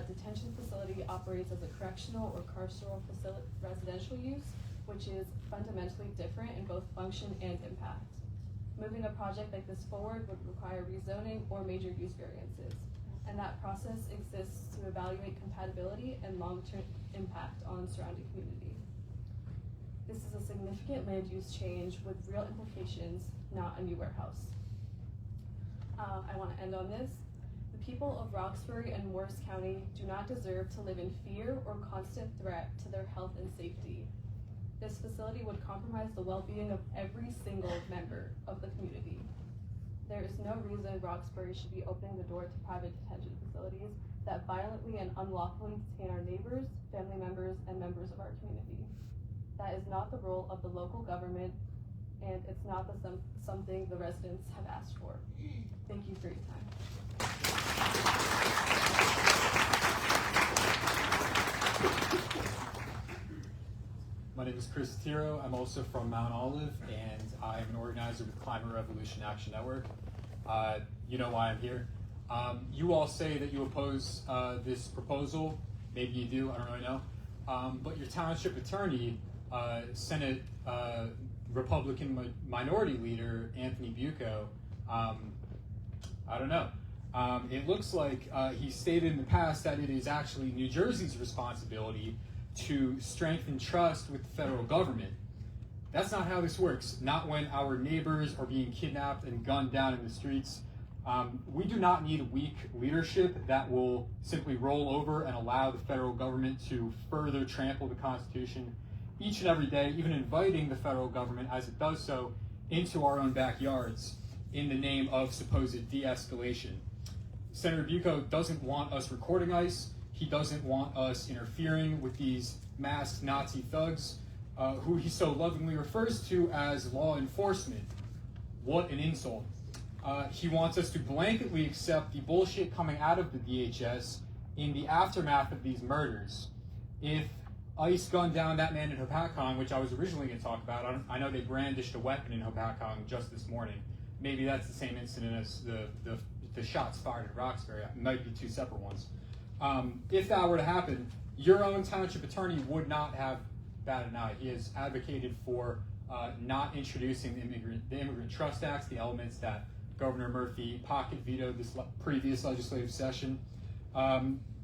Detention facility operates as a correctional or carceral residential use, which is fundamentally different in both function and impact. Moving a project like this forward would require rezoning or major use variances, and that process exists to evaluate compatibility and long-term impact on surrounding community. This is a significant land use change with real implications, not a new warehouse. I want to end on this. The people of Roxbury and Morris County do not deserve to live in fear or constant threat to their health and safety. This facility would compromise the well-being of every single member of the community. There is no reason Roxbury should be opening the door to private detention facilities that violently and unlawfully detain our neighbors, family members, and members of our community. That is not the role of the local government, and it's not something the residents have asked for. Thank you for your time. My name is Chris Tiro. I'm also from Mount Olive, and I'm an organizer with Climate Revolution Action Network. You know why I'm here. You all say that you oppose this proposal. Maybe you do, I don't really know. But your township attorney, Senate Republican Minority Leader Anthony Bucco, I don't know. It looks like he stated in the past that it is actually New Jersey's responsibility to strengthen trust with the federal government. That's not how this works. Not when our neighbors are being kidnapped and gunned down in the streets. We do not need weak leadership that will simply roll over and allow the federal government to further trample the Constitution each and every day, even inviting the federal government, as it does so, into our own backyards in the name of supposed de-escalation. Senator Bucco doesn't want us recording ICE. He doesn't want us interfering with these masked Nazi thugs, who he so lovingly refers to as law enforcement. What an insult. He wants us to blanketly accept the bullshit coming out of the DHS in the aftermath of these murders. If ICE gunned down that man in Hopatcong, which I was originally going to talk about, I know they brandished a weapon in Hopatcong just this morning. Maybe that's the same incident as the shots fired at Roxbury. It might be two separate ones. If that were to happen, your own township attorney would not have batted an eye. He has advocated for not introducing the Immigrant Trust Act, the elements that Governor Murphy pocket vetoed this previous legislative session.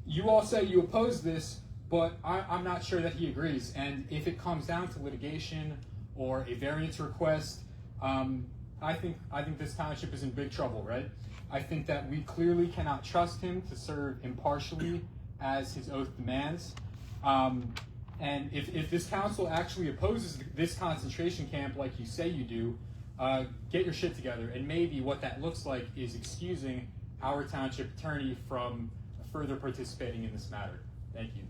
You all say you oppose this, but I'm not sure that he agrees. And if it comes down to litigation or a variance request, I think this township is in big trouble, right? I think that we clearly cannot trust him to serve impartially as his oath demands. And if this council actually opposes this concentration camp like you say you do, get your shit together. And maybe what that looks like is excusing our township attorney from further participating in this matter. Thank you.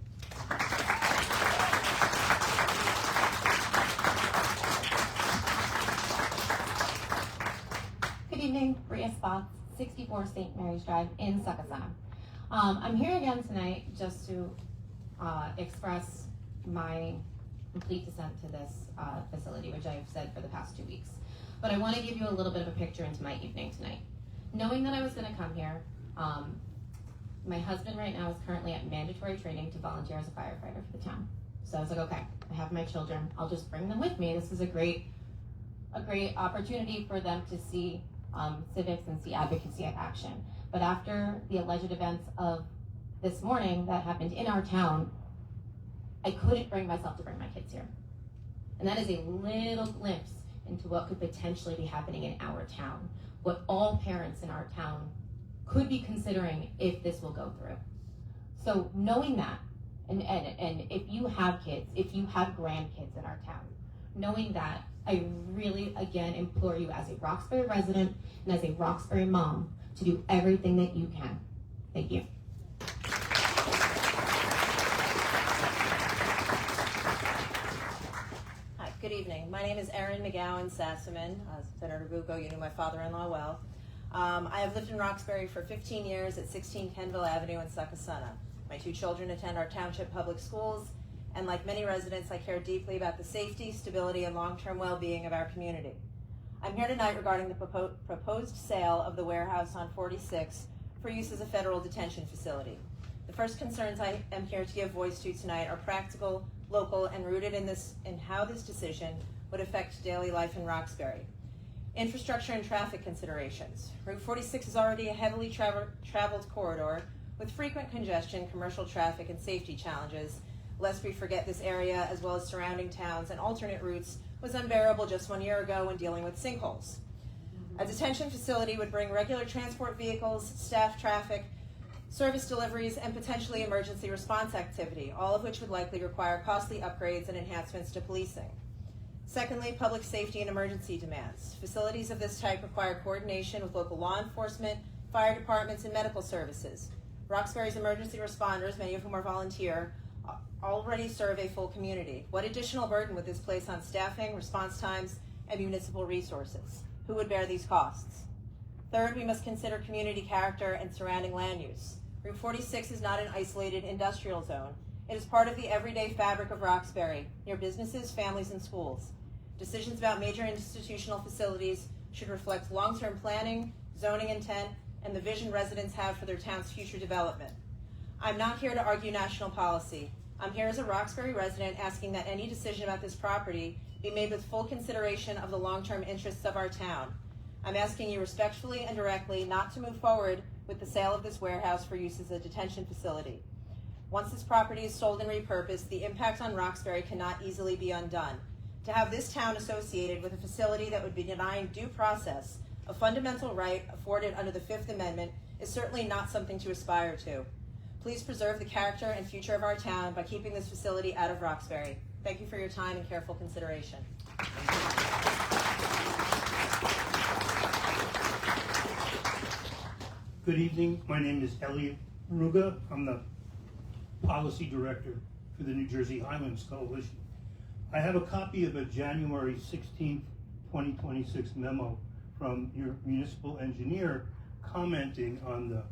Good evening, Bria Spots, 64 St. Mary's Drive in Succothon. I'm here again tonight just to express my complete dissent to this facility, which I've said for the past 2 weeks. but I want to give you a little bit of a picture into my evening tonight. Knowing that I was going to come here, my husband right now is currently at mandatory training to volunteer as a firefighter for the town. So I was like, okay, I have my children, I'll just bring them with me. This is a great opportunity for them to see civics and see advocacy in action. But after the alleged events of this morning that happened in our town, I couldn't bring myself to bring my kids here. And that is a little glimpse into what could potentially be happening in our town, what all parents in our town could be considering if this will go through. So knowing that, and if you have kids, if you have grandkids in our town, knowing that, I really, again, implore you as a Roxbury resident and as a Roxbury mom to do everything that you can. Thank you. Hi, good evening. My name is Erin McGowan Sassaman. Senator Bucco, you knew my father-in-law well. I have lived in Roxbury for 15 years at 16 Kenville Avenue in Succossuna. My 2 children attend our township public schools, and like many residents, I care deeply about the safety, stability, and long-term well-being of our community. I'm here tonight regarding the proposed sale of the warehouse on 46 for use as a federal detention facility. The first concerns I am here to give voice to tonight are practical, local, and rooted in how this decision would affect daily life in Roxbury. Infrastructure and traffic considerations. Route 46 is already a heavily traveled corridor with frequent congestion, commercial traffic, and safety challenges. Lest we forget, this area, as well as surrounding towns and alternate routes, was unbearable just 1 year ago when dealing with sinkholes. A detention facility would bring regular transport vehicles, staff traffic, service deliveries, and potentially emergency response activity, all of which would likely require costly upgrades and enhancements to policing. Secondly, public safety and emergency demands. Facilities of this type require coordination with local law enforcement, fire departments, and medical services. Roxbury's emergency responders, many of whom are volunteer, already serve a full community. What additional burden would this place on staffing, response times, and municipal resources? Who would bear these costs? Third, we must consider community character and surrounding land use. Route 46 is not an isolated industrial zone. It is part of the everyday fabric of Roxbury, near businesses, families, and schools. Decisions about major institutional facilities should reflect long-term planning, zoning intent, and the vision residents have for their town's future development. I'm not here to argue national policy. I'm here as a Roxbury resident asking that any decision about this property be made with full consideration of the long-term interests of our town. I'm asking you respectfully and directly not to move forward with the sale of this warehouse for use as a detention facility. Once this property is sold and repurposed, the impact on Roxbury cannot easily be undone. To have this town associated with a facility that would be denying due process, a fundamental right afforded under the Fifth Amendment, is certainly not something to aspire to. Please preserve the character and future of our town by keeping this facility out of Roxbury. Thank you for your time and careful consideration. Good evening. My name is Elliot Ruga. I'm the Policy Director for the New Jersey Highlands Coalition. I have a copy of a January 16th, 2026 memo from your municipal engineer commenting on the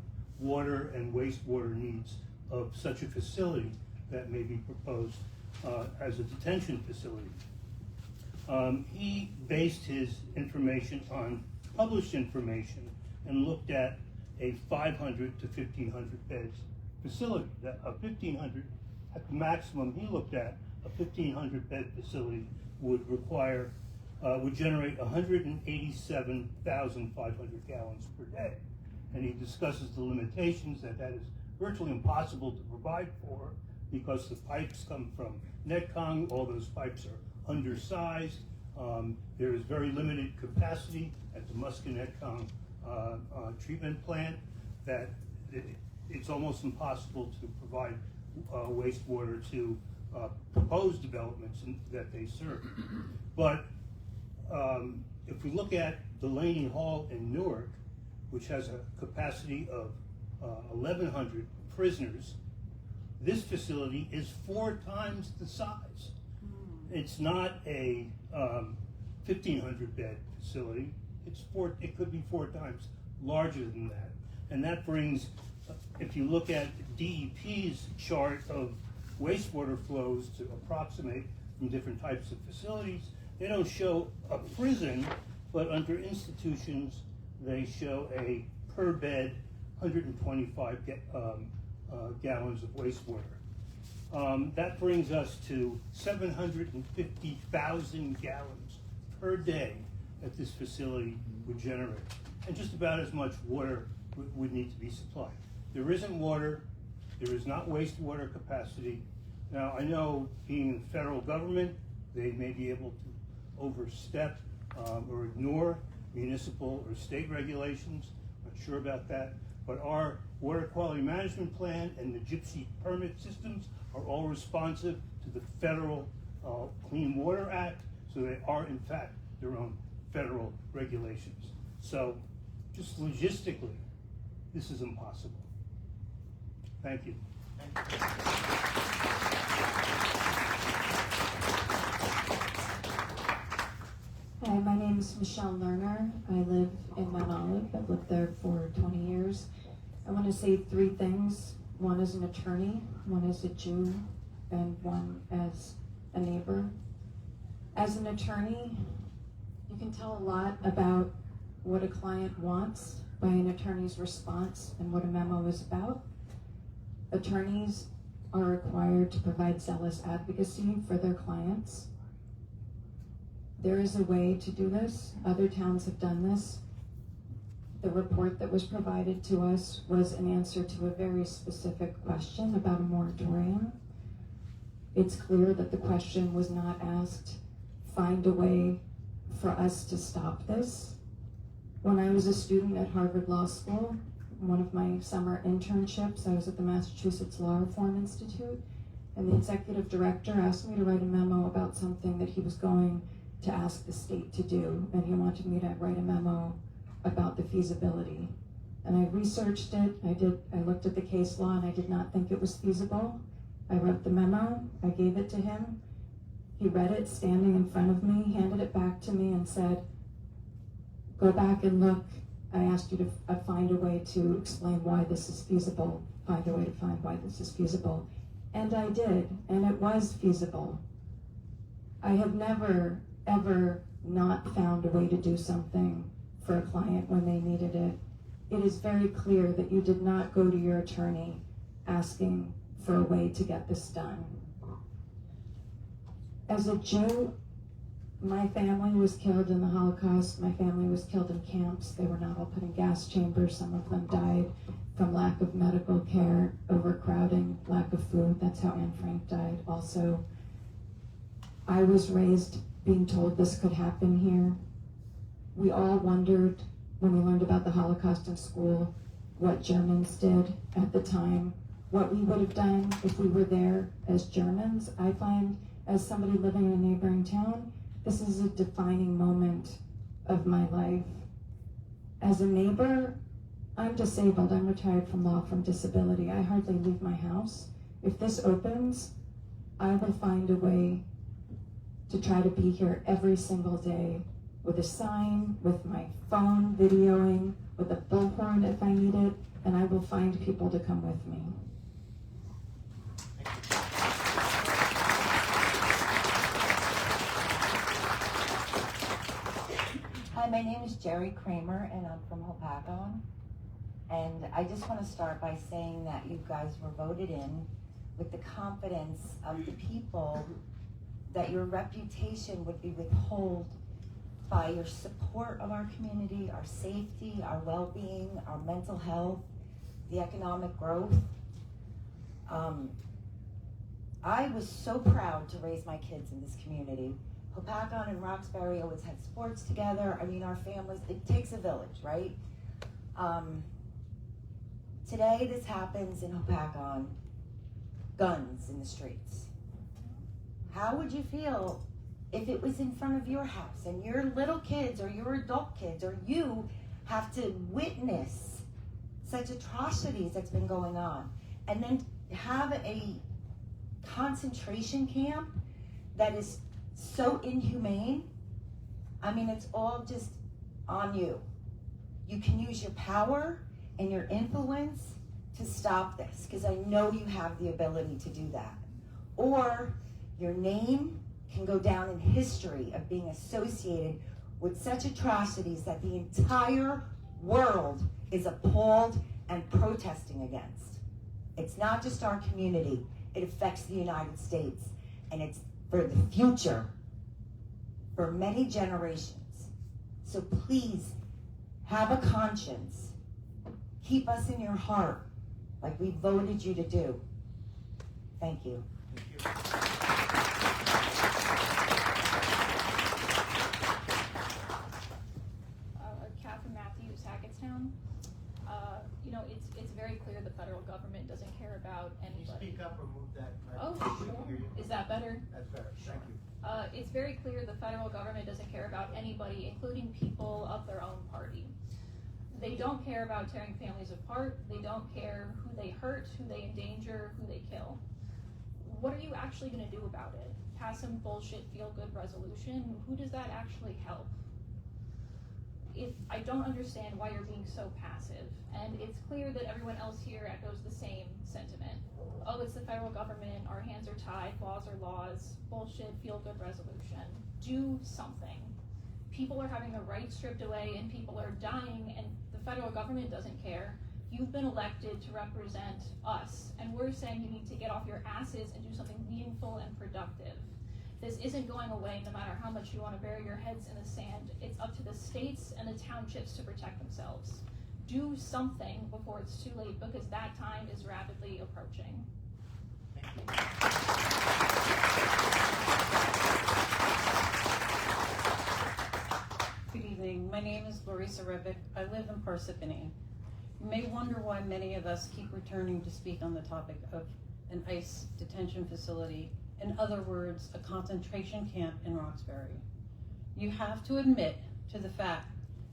water and wastewater needs of such a facility that may be proposed as a detention facility. He based his information on published information and looked at a 500 to 1,500 beds facility. A 1,500, at the maximum he looked at, a 1,500 bed facility would require, would generate 187,500 gallons per day. And he discusses the limitations that is virtually impossible to provide for because the pipes come from Netcong, all those pipes are undersized. There is very limited capacity at the Musconetcong treatment plant that it's almost impossible to provide wastewater to proposed developments that they serve. But if we look at Delaney Hall in Newark, which has a capacity of 1,100 prisoners, this facility is 4 times the size. It's not a 1,500 bed facility. It could be 4 times larger than that. And that brings, if you look at DEP's chart of wastewater flows to approximate from different types of facilities, they don't show a prison but under institutions, they show a per bed 125 gallons of wastewater. That brings us to 750,000 gallons per day that this facility would generate, and just about as much water would need to be supplied. There isn't water, there is not wastewater capacity. Now, I know being the federal government, they may be able to overstep or ignore municipal or state regulations. Not sure about that, but our water quality management plan and the gypsy permit systems are all responsive to the federal Clean Water Act, so they are in fact their own federal regulations. So just logistically, this is impossible. Thank you. Hi, my name is Michelle Lerner. I live in Mount Olive. I've lived there for 20 years. I want to say three things. One as an attorney, one as a Jew, and one as a neighbor. As an attorney, you can tell a lot about what a client wants by an attorney's response and what a memo is about. Attorneys are required to provide zealous advocacy for their clients. There is a way to do this. Other towns have done this. The report that was provided to us was an answer to a very specific question about a moratorium. It's clear that the question was not asked, find a way for us to stop this. When I was a student at Harvard Law School, one of my summer internships, I was at the Massachusetts Law Reform Institute, and the executive director asked me to write a memo about something that he was going to ask the state to do, and he wanted me to write a memo about the feasibility. And I researched it, I looked at the case law, and I did not think it was feasible. I wrote the memo, I gave it to him. He read it standing in front of me, handed it back to me and said, go back and look. I asked you to find a way to explain why this is feasible, find a way to find why this is feasible. And I did, and it was feasible. I have never, ever not found a way to do something for a client when they needed it. It is very clear that you did not go to your attorney asking for a way to get this done. As a Jew, my family was killed in the Holocaust. My family was killed in camps. They were not all put in gas chambers. Some of them died from lack of medical care, overcrowding, lack of food. That's how Anne Frank died also. I was raised being told this could happen here. We all wondered when we learned about the Holocaust in school what Germans did at the time, what we would have done if we were there as Germans. I find, as somebody living in a neighboring town, this is a defining moment of my life. As a neighbor, I'm disabled. I'm retired from law from disability. I hardly leave my house. If this opens, I will find a way to try to be here every single day with a sign, with my phone videoing, with a bullhorn if I need it, and I will find people to come with me. Hi, my name is Jerry Kramer, and I'm from Hopatcong. And I just want to start by saying that you guys were voted in with the confidence of the people that your reputation would be withheld by your support of our community, our safety, our well-being, our mental health, the economic growth. I was so proud to raise my kids in this community. Hopatcong and Roxbury always had sports together. I mean, our families, it takes a village, right? Today this happens in Hopatcong, guns in the streets. How would you feel if it was in front of your house and your little kids or your adult kids or you have to witness such atrocities that's been going on, and then have a concentration camp that is so inhumane? I mean, it's all just on you. You can use your power and your influence to stop this, because I know you have the ability to do that. Or your name can go down in history of being associated with such atrocities that the entire world is appalled and protesting against. It's not just our community, it affects the United States, and it's for the future, for many generations. So please, have a conscience. Keep us in your heart, like we voted you to do. Thank you. Catherine Matthews, Hackettstown. It's very clear the federal government doesn't care about Can you anybody. speak up or move that? Oh, sure. Is that better? That's better, thank you. It's very clear the federal government doesn't care about anybody, including people of their own party. They don't care about tearing families apart. They don't care who they hurt, who they endanger, who they kill. What are you actually going to do about it? Pass some bullshit feel-good resolution? Who does that actually help? I don't understand why you're being so passive, and it's clear that everyone else here echoes the same sentiment. Oh, it's the federal government, our hands are tied, laws are laws, bullshit, feel-good resolution. Do something. People are having their rights stripped away and people are dying, and the federal government doesn't care. You've been elected to represent us, and we're saying you need to get off your asses and do something meaningful and productive. This isn't going away no matter how much you want to bury your heads in the sand. It's up to the states and the townships to protect themselves. Do something before it's too late, because that time is rapidly approaching. Good evening. My name is Larissa Rebick. I live in Parsippany. You may wonder why many of us keep returning to speak on the topic of an ICE detention facility. In other words, a concentration camp in Roxbury. You have to admit to the fact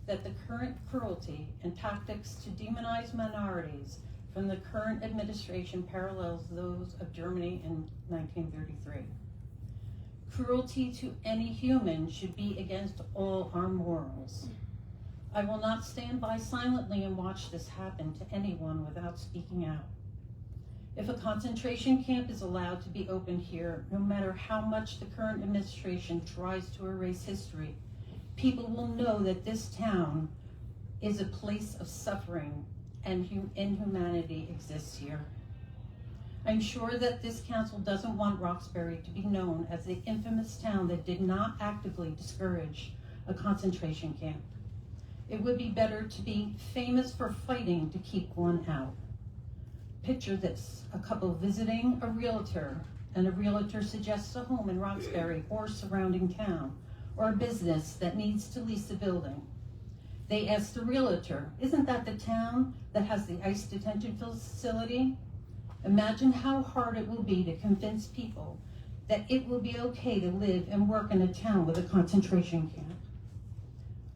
that the current cruelty and tactics to demonize minorities from the current administration parallels those of Germany in 1933. Cruelty to any human should be against all our morals. I will not stand by silently and watch this happen to anyone without speaking out. If a concentration camp is allowed to be opened here, no matter how much the current administration tries to erase history, people will know that this town is a place of suffering and inhumanity exists here. I'm sure that this council doesn't want Roxbury to be known as the infamous town that did not actively discourage a concentration camp. It would be better to be famous for fighting to keep one out. Picture this, a couple visiting a realtor, and a realtor suggests a home in Roxbury or surrounding town, or a business that needs to lease a building. They ask the realtor, isn't that the town that has the ICE detention facility? Imagine how hard it will be to convince people that it will be okay to live and work in a town with a concentration camp.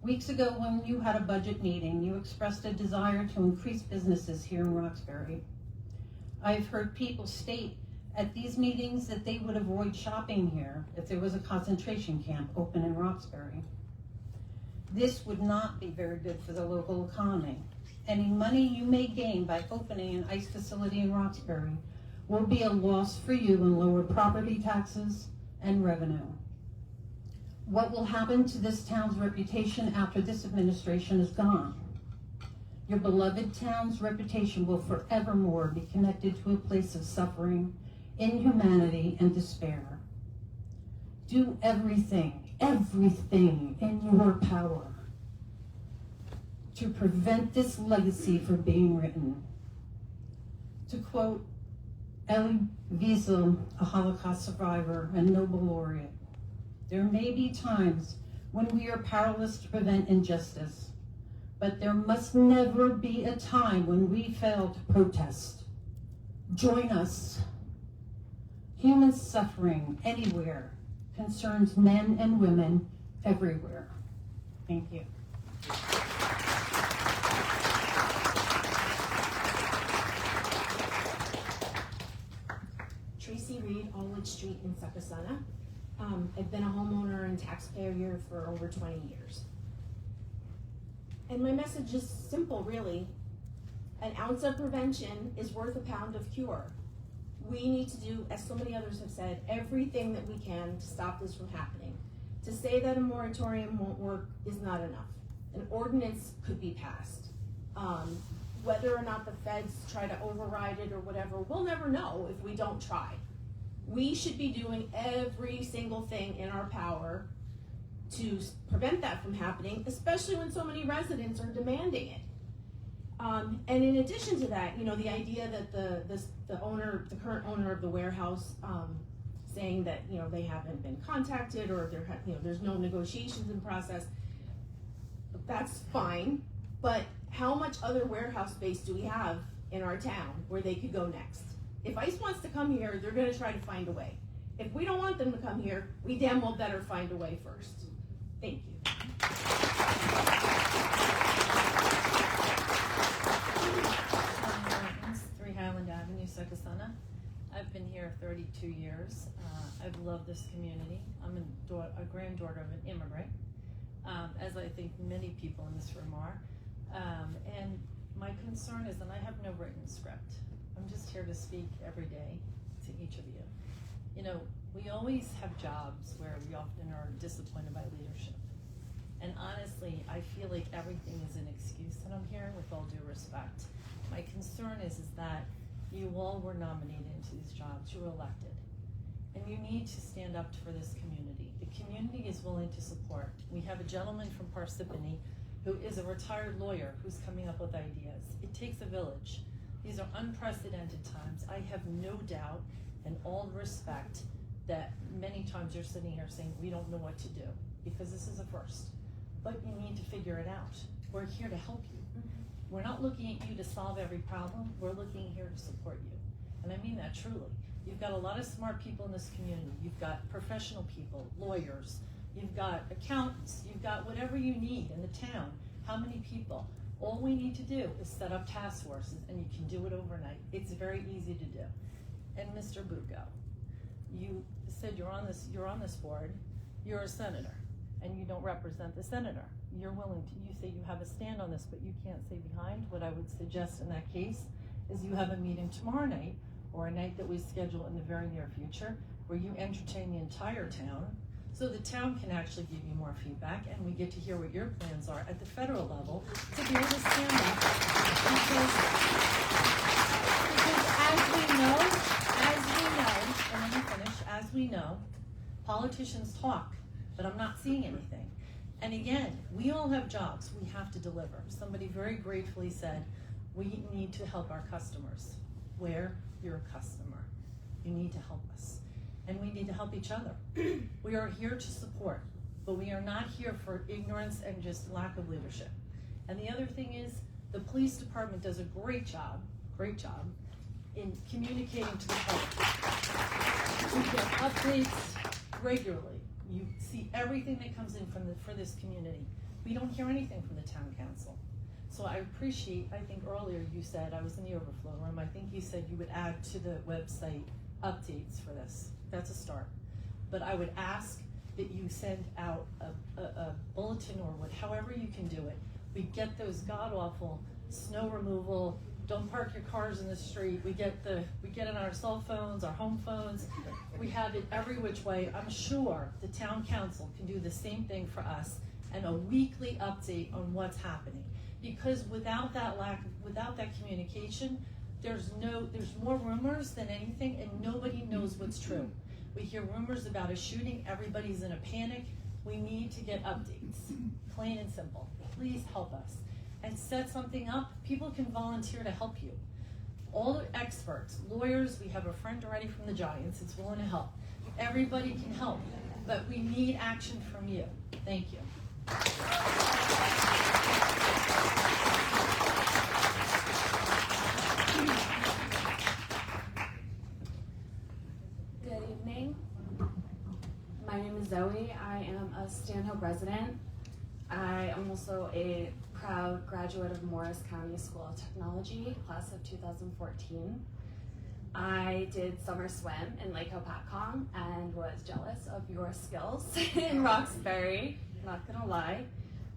Weeks ago, when you had a budget meeting, you expressed a desire to increase businesses here in Roxbury. I've heard people state at these meetings that they would avoid shopping here if there was a concentration camp open in Roxbury. This would not be very good for the local economy. Any money you may gain by opening an ICE facility in Roxbury will be a loss for you in lower property taxes and revenue. What will happen to this town's reputation after this administration is gone? Your beloved town's reputation will forevermore be connected to a place of suffering, inhumanity, and despair. Do everything in your power to prevent this legacy from being written. To quote Elie Wiesel, a Holocaust survivor and Nobel laureate, there may be times when we are powerless to prevent injustice, but there must never be a time when we fail to protest. Join us. Human suffering anywhere concerns men and women everywhere. Thank you. Tracy Reed, Allwood Street in Succossana. I've been a homeowner and taxpayer here for over 20 years. And my message is simple, really. An ounce of prevention is worth a pound of cure. We need to do, as so many others have said, everything that we can to stop this from happening. To say that a moratorium won't work is not enough. An ordinance could be passed. Whether or not the feds try to override it or whatever, we'll never know if we don't try. We should be doing every single thing in our power to prevent that from happening, especially when so many residents are demanding it. And in addition to that, you know, the idea that the current owner of the warehouse, saying that, you know, they haven't been contacted or there's no negotiations in process, that's fine, but how much other warehouse space do we have in our town where they could go next? If ICE wants to come here, they're gonna try to find a way. If we don't want them to come here, we damn well better find a way first. Thank you. Highland Avenue, Succasunna. I've been here 32 years. I've loved this community. I'm a granddaughter of an immigrant, as I think many people in this room are. And my concern is that I have no written script. I'm just here to speak every day to each of you. You know, we always have jobs where we often are disappointed by leadership. And honestly, I feel like everything is an excuse that I'm hearing, with all due respect. My concern is that you all were nominated into these jobs, you were elected. And you need to stand up for this community. The community is willing to support. We have a gentleman from Parsippany who is a retired lawyer who's coming up with ideas. It takes a village. These are unprecedented times. I have no doubt, and all respect, that many times you're sitting here saying, we don't know what to do, because this is a first. But you need to figure it out. We're here to help you. We're not looking at you to solve every problem. We're looking here to support you. And I mean that truly. You've got a lot of smart people in this community. You've got professional people, lawyers. You've got accountants. You've got whatever you need in the town. How many people? All we need to do is set up task forces, and you can do it overnight. It's very easy to do. And Mr. Bucco, you said you're on this board. You're a senator, and you don't represent the senator. You're willing to, you say you have a stand on this, but you can't stay behind. What I would suggest in that case is you have a meeting tomorrow night, or a night that we schedule in the very near future, where you entertain the entire town, so the town can actually give you more feedback, and we get to hear what your plans are at the federal level to be able to stand up. Because and let me finish, as we know, politicians talk, but I'm not seeing anything. And again, we all have jobs. We have to deliver. Somebody very gratefully said, we need to help our customers. Where you're a customer, you need to help us. And we need to help each other. We are here to support, but we are not here for ignorance and just lack of leadership. And the other thing is, the police department does a great job in communicating to the public. We get updates regularly. You see everything that comes in for this community. We don't hear anything from the town council. So I appreciate, I think earlier you said, I was in the overflow room, I think you said you would add to the website updates for this. That's a start. But I would ask that you send out a bulletin, or however you can do it. We get those god-awful snow removal, don't park your cars in the street. We get it on our cell phones, our home phones. We have it every which way. I'm sure the town council can do the same thing for us, and a weekly update on what's happening. Because without that communication, there's more rumors than anything, and nobody knows what's true. We hear rumors about a shooting, everybody's in a panic. We need to get updates, plain and simple. Please help us. And set something up. People can volunteer to help you. All the experts, lawyers, we have a friend already from the Giants that's willing to help. Everybody can help, but we need action from you. Thank you. Good evening. My name is Zoe. I am a Stanhope resident. I am also a proud graduate of Morris County School of Technology, class of 2014. I did summer swim in Lake Hopatcong and was jealous of your skills in Roxbury, not gonna lie.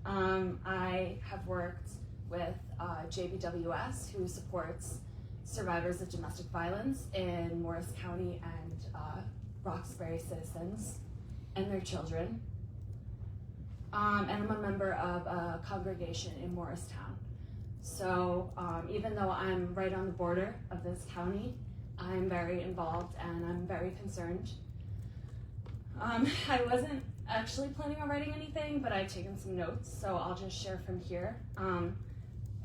I have worked with JBWS, who supports survivors of domestic violence in Morris County and Roxbury citizens and their children. and I'm a member of a congregation in Morristown. So even though I'm right on the border of this county, I'm very involved and I'm very concerned. I wasn't actually planning on writing anything, but I've taken some notes, so I'll just share from here.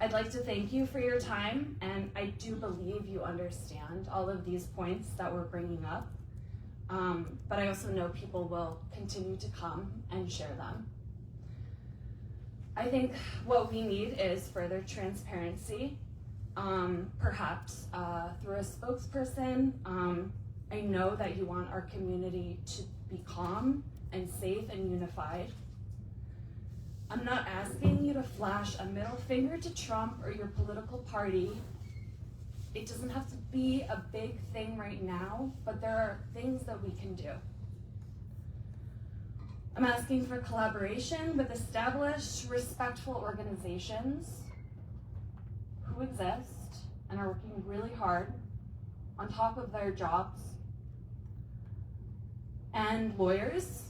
I'd like to thank you for your time, and I do believe you understand all of these points that we're bringing up, but I also know people will continue to come and share them. I think what we need is further transparency, perhaps through a spokesperson. I know that you want our community to be calm and safe and unified. I'm not asking you to flash a middle finger to Trump or your political party. It doesn't have to be a big thing right now, but there are things that we can do. I'm asking for collaboration with established, respectful organizations who exist and are working really hard on top of their jobs, and lawyers.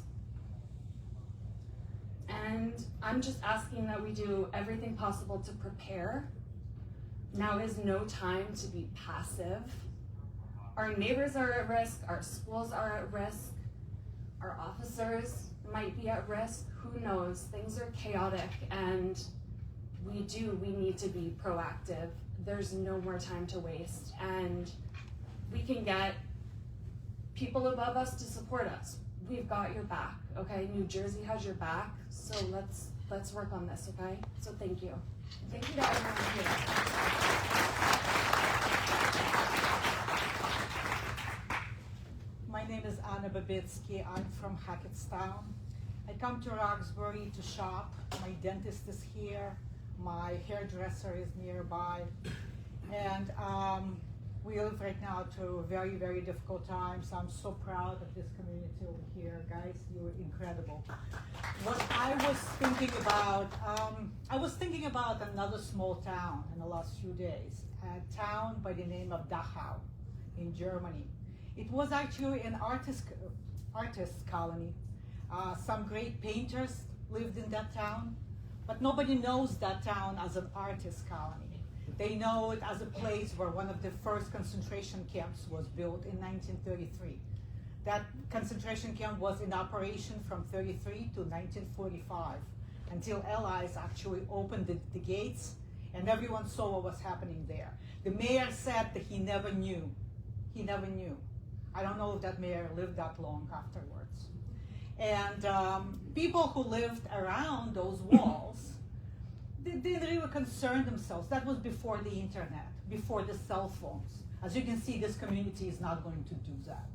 And I'm just asking that we do everything possible to prepare. Now is no time to be passive. Our neighbors are at risk, our schools are at risk, our officers might be at risk, who knows? Things are chaotic, and we need to be proactive. There's no more time to waste, and we can get people above us to support us. We've got your back, okay? New Jersey has your back, so let's work on this, okay? So thank you. Thank you to everyone here. My name is Anna Babitsky. I'm from Hackettstown. I come to Roxbury to shop. My dentist is here. My hairdresser is nearby. And we live right now through very, very difficult times. I'm so proud of this community over here. Guys, you're incredible. What I was thinking about another small town in the last few days, a town by the name of Dachau in Germany. It was actually an artist colony. Some great painters lived in that town, but nobody knows that town as an artist colony. They know it as a place where one of the first concentration camps was built in 1933. That concentration camp was in operation from 1933 to 1945, until Allies actually opened the gates and everyone saw what was happening there. The mayor said that he never knew. He never knew. I don't know if that mayor lived that long afterwards. And people who lived around those walls, they didn't really concern themselves. That was before the internet, before the cell phones. As you can see, this community is not going to do that.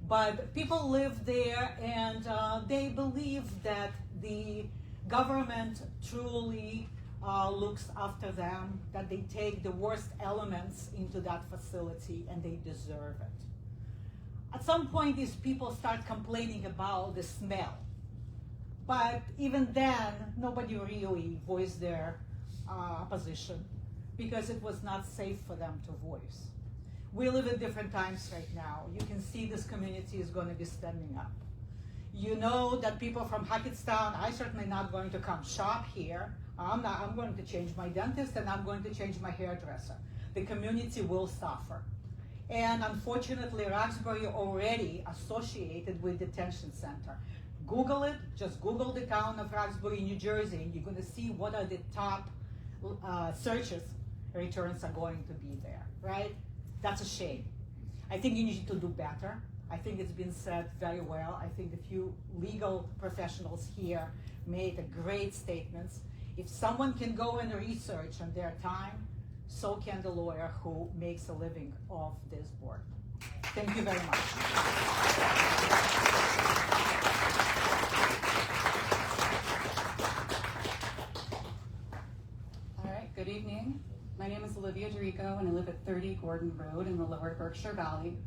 But people lived there, and they believed that the government truly looks after them, that they take the worst elements into that facility, and they deserve it. At some point, these people start complaining about the smell. But even then, nobody really voiced their opposition because it was not safe for them to voice. We live in different times right now. You can see this community is going to be standing up. You know that people from Hackettstown, I'm certainly not going to come shop here. I'm going to change my dentist and I'm going to change my hairdresser. The community will suffer. And unfortunately, Roxbury already associated with detention center. Google it, just Google the town of Roxbury, New Jersey, and you're going to see what are the top searches returns are going to be there, right? That's a shame. I think you need to do better. I think it's been said very well. I think a few legal professionals here made great statements. If someone can go and research on their time, so can the lawyer who makes a living off this board. Thank you very much. All right, good evening. My name is Olivia Dorico, and I live at 30 Gordon Road in the Lower Berkshire Valley.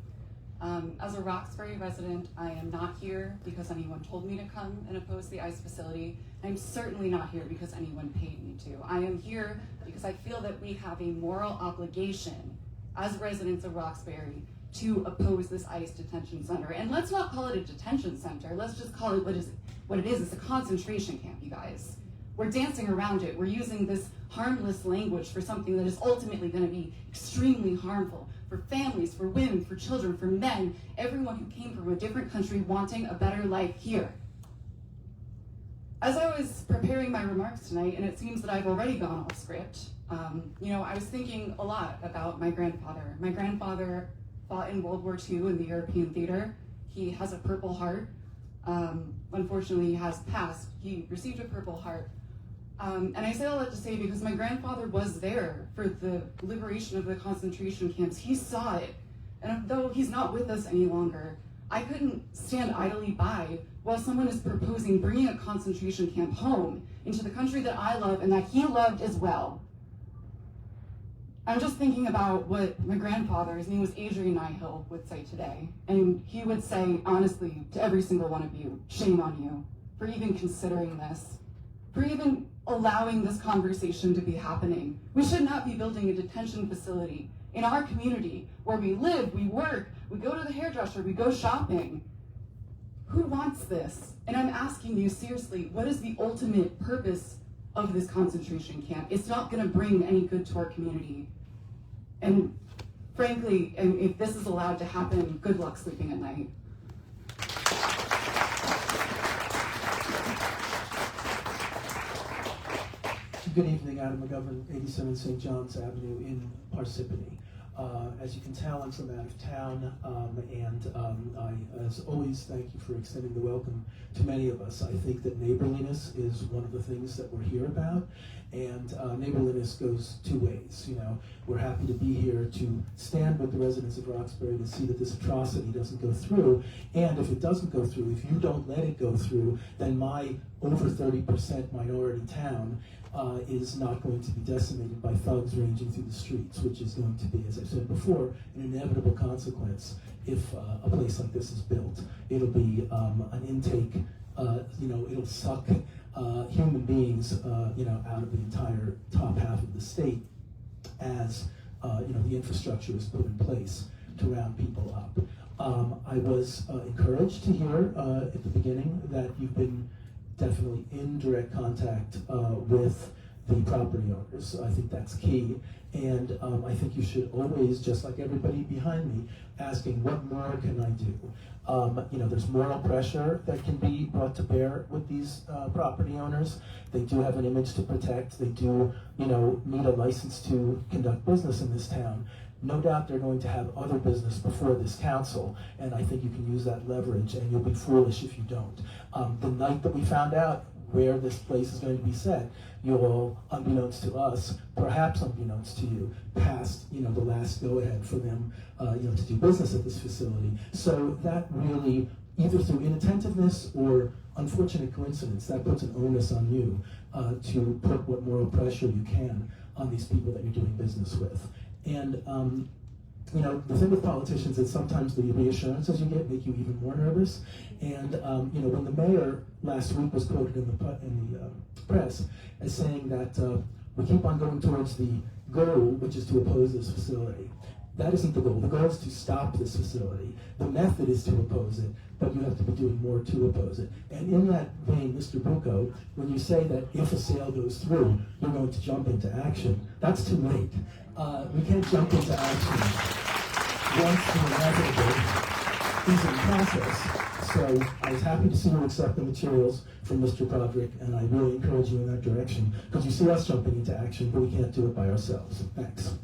As a Roxbury resident, I am not here because anyone told me to come and oppose the ICE facility. I'm certainly not here because anyone paid me to. I am here because I feel that we have a moral obligation as residents of Roxbury to oppose this ICE detention center. And let's not call it a detention center. Let's just call it what it is. It's a concentration camp, you guys. We're dancing around it. We're using this harmless language for something that is ultimately going to be extremely harmful for families, for women, for children, for men, everyone who came from a different country wanting a better life here. As I was preparing my remarks tonight, and it seems that I've already gone off script, I was thinking a lot about my grandfather. My grandfather fought in World War II in the European theater. He has a Purple Heart. Unfortunately, he has passed. He received a Purple Heart. And I say all that to say because my grandfather was there for the liberation of the concentration camps. He saw it. And though he's not with us any longer, I couldn't stand idly by while someone is proposing bringing a concentration camp home into the country that I love and that he loved as well. I'm just thinking about what my grandfather, his name was Adrian Nihill, would say today. And he would say, honestly, to every single one of you, shame on you for even considering this, for even allowing this conversation to be happening. We should not be building a detention facility in our community where we live, we work, we go to the hairdresser, we go shopping. Who wants this? And I'm asking you seriously, what is the ultimate purpose of this concentration camp? It's not going to bring any good to our community. And frankly, if this is allowed to happen, good luck sleeping at night. Good evening, Adam McGovern, 87 St. John's Avenue in Parsippany. As you can tell, I'm from out of town, I, as always, thank you for extending the welcome to many of us. I think that neighborliness is one of the things that we're here about, and neighborliness goes two ways. We're happy to be here to stand with the residents of Roxbury to see that this atrocity doesn't go through, and if it doesn't go through, if you don't let it go through, then my over 30% minority town is not going to be decimated by thugs ranging through the streets, which is going to be, as I said before, an inevitable consequence if a place like this is built. It'll be an intake, it'll suck human beings, out of the entire top half of the state as, the infrastructure is put in place to round people up. I was encouraged to hear at the beginning that you've been definitely in direct contact with the property owners. I think that's key. And I think you should always, just like everybody behind me, asking what more can I do? There's moral pressure that can be brought to bear with these property owners. They do have an image to protect. They do, need a license to conduct business in this town. No doubt they're going to have other business before this council, and I think you can use that leverage, and you'll be foolish if you don't. The night that we found out where this place is going to be set, you'll all, unbeknownst to us, perhaps unbeknownst to you, passed the last go-ahead for them to do business at this facility. So that really, either through inattentiveness or unfortunate coincidence, that puts an onus on you to put what moral pressure you can on these people that you're doing business with. And the thing with politicians is sometimes the reassurances you get make you even more nervous. And when the mayor last week was quoted in the press as saying that we keep on going towards the goal, which is to oppose this facility. That isn't the goal. The goal is to stop this facility. The method is to oppose it, but you have to be doing more to oppose it. And in that vein, Mr. Bucco, when you say that if a sale goes through, you're going to jump into action, that's too late. We can't jump into action once the inevitable is in process. So I was happy to see you accept the materials from Mr. Broderick, and I really encourage you in that direction, because you see us jumping into action, but we can't do it by ourselves. Thanks.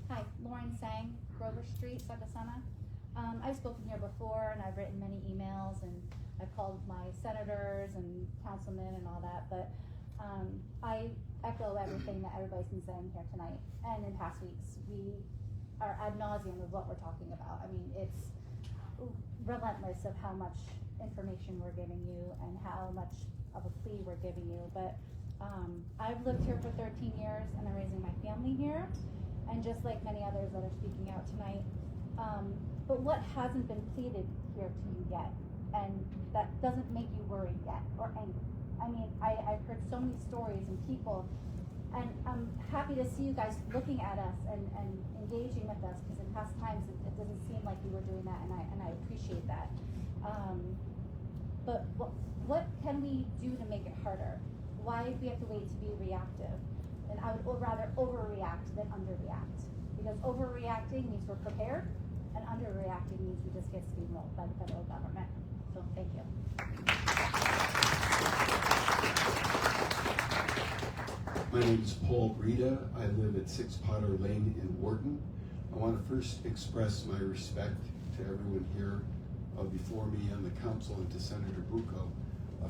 Hi, Lauren Sang, Grover Street, Sakasana. I've spoken here before, and I've written many emails, and I've called my senators and councilmen and all that, but I echo everything that everybody's been saying here tonight and in past weeks. We are ad nauseum of what we're talking about. I mean, it's relentless of how much information we're giving you and how much of a plea we're giving you. But I've lived here for 13 years and I'm raising my family here, and just like many others that are speaking out tonight. But what hasn't been pleaded here to you yet, and that doesn't make you worried yet or angry, I mean, I've heard so many stories and people, and I'm happy to see you guys looking at us and engaging with us, because in past times it doesn't seem like you were doing that, and I appreciate that. But what can we do to make it harder? Why do we have to wait to be reactive? And I would rather overreact than underreact, because overreacting means we're prepared, and underreacting means we just get steamrolled by the federal government. So thank you. My name is Paul Breda. I live at 6 Potter Lane in Wharton. I want to first express my respect to everyone here before me and the council, and to Senator Bucco.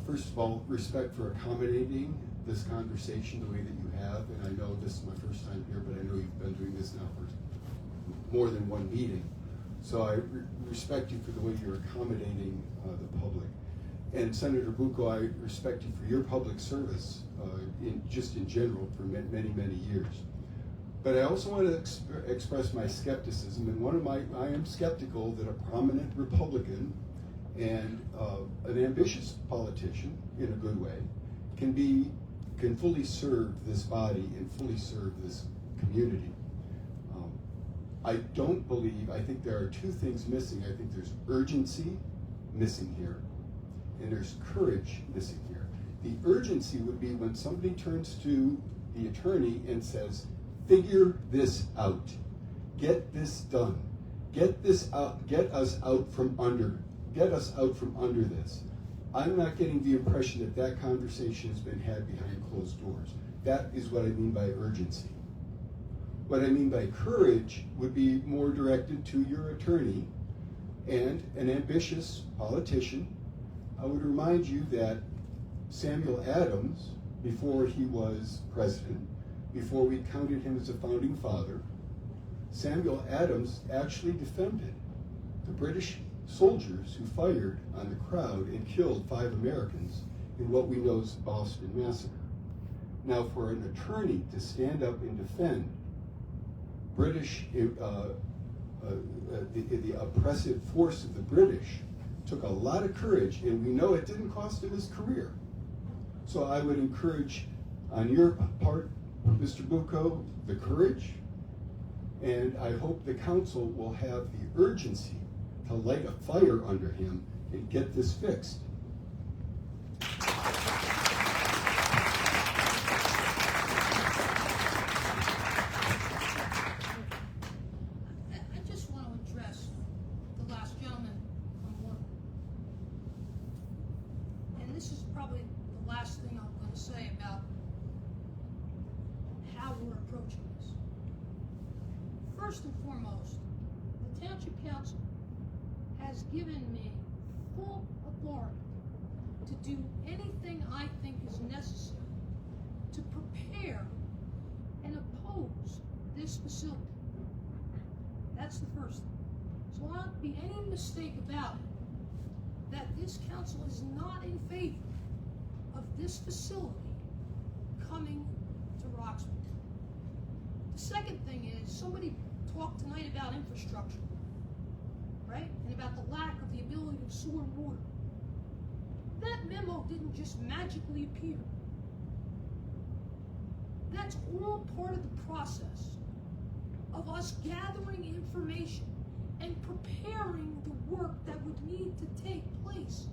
First of all, respect for accommodating this conversation the way that you have, and I know this is my first time here, but I know you've been doing this now for more than one meeting. So I respect you for the way you're accommodating the public. And Senator Bucco, I respect you for your public service in general for many, many years. But I also want to express my skepticism, and I am skeptical that a prominent Republican and an ambitious politician, in a good way, can fully serve this body and fully serve this community. I think there are two things missing. I think there's urgency missing here, and there's courage missing here. The urgency would be when somebody turns to the attorney and says, figure this out, get this done, get this out, get us out from under this. I'm not getting the impression that that conversation has been had behind closed doors. That is what I mean by urgency. What I mean by courage would be more directed to your attorney and an ambitious politician. I would remind you that Samuel Adams, before he was president, before we counted him as a founding father, Samuel Adams actually defended the British soldiers who fired on the crowd and killed 5 Americans in what we know as the Boston Massacre. Now, for an attorney to stand up and defend British, the oppressive force of the British, took a lot of courage, and we know it didn't cost him his career. So I would encourage, on your part, Mr. Bucco, the courage, and I hope the council will have the urgency to light a fire under him and get this fixed. I just want to address the last gentleman from Wharton. And this is probably the last thing I'm going to say about how we're approaching this. First and foremost, the Township Council has given me full authority to do anything I think is necessary to prepare and oppose this facility. That's the first thing. So there won't be any mistake about it that this council is not in favor of this facility coming to Roxbury. The second thing is, somebody talked tonight about infrastructure, right? And about the lack of the ability of sewer and water. That memo didn't just magically appear. That's all part of the process of us gathering information and preparing the work that would need to take place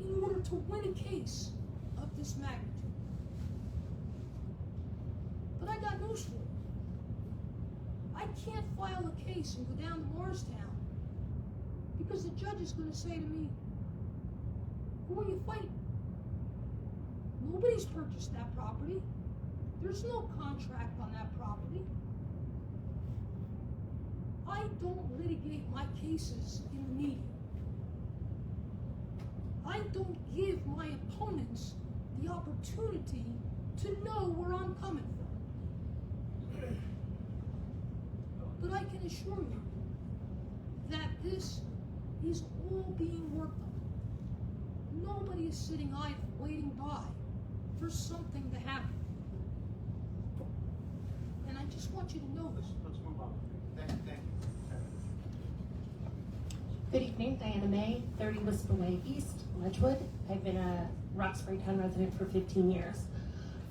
in order to win a case of this magnitude. But I got news for you. I can't file a case and go down to Morristown because the judge is going to say to me, who are you fighting? Nobody's purchased that property. There's no contract on that property. I don't litigate my cases in the media. I don't give my opponents the opportunity to know where I'm coming from. But I can assure you that this is all being worked on. Nobody is sitting idle, waiting by for something to happen. And I just want you to know this. Let's move on. Thank you. Good evening, Diana May, 30 Whisper Way East, Ledgewood. I've been a Roxbury Town resident for 15 years.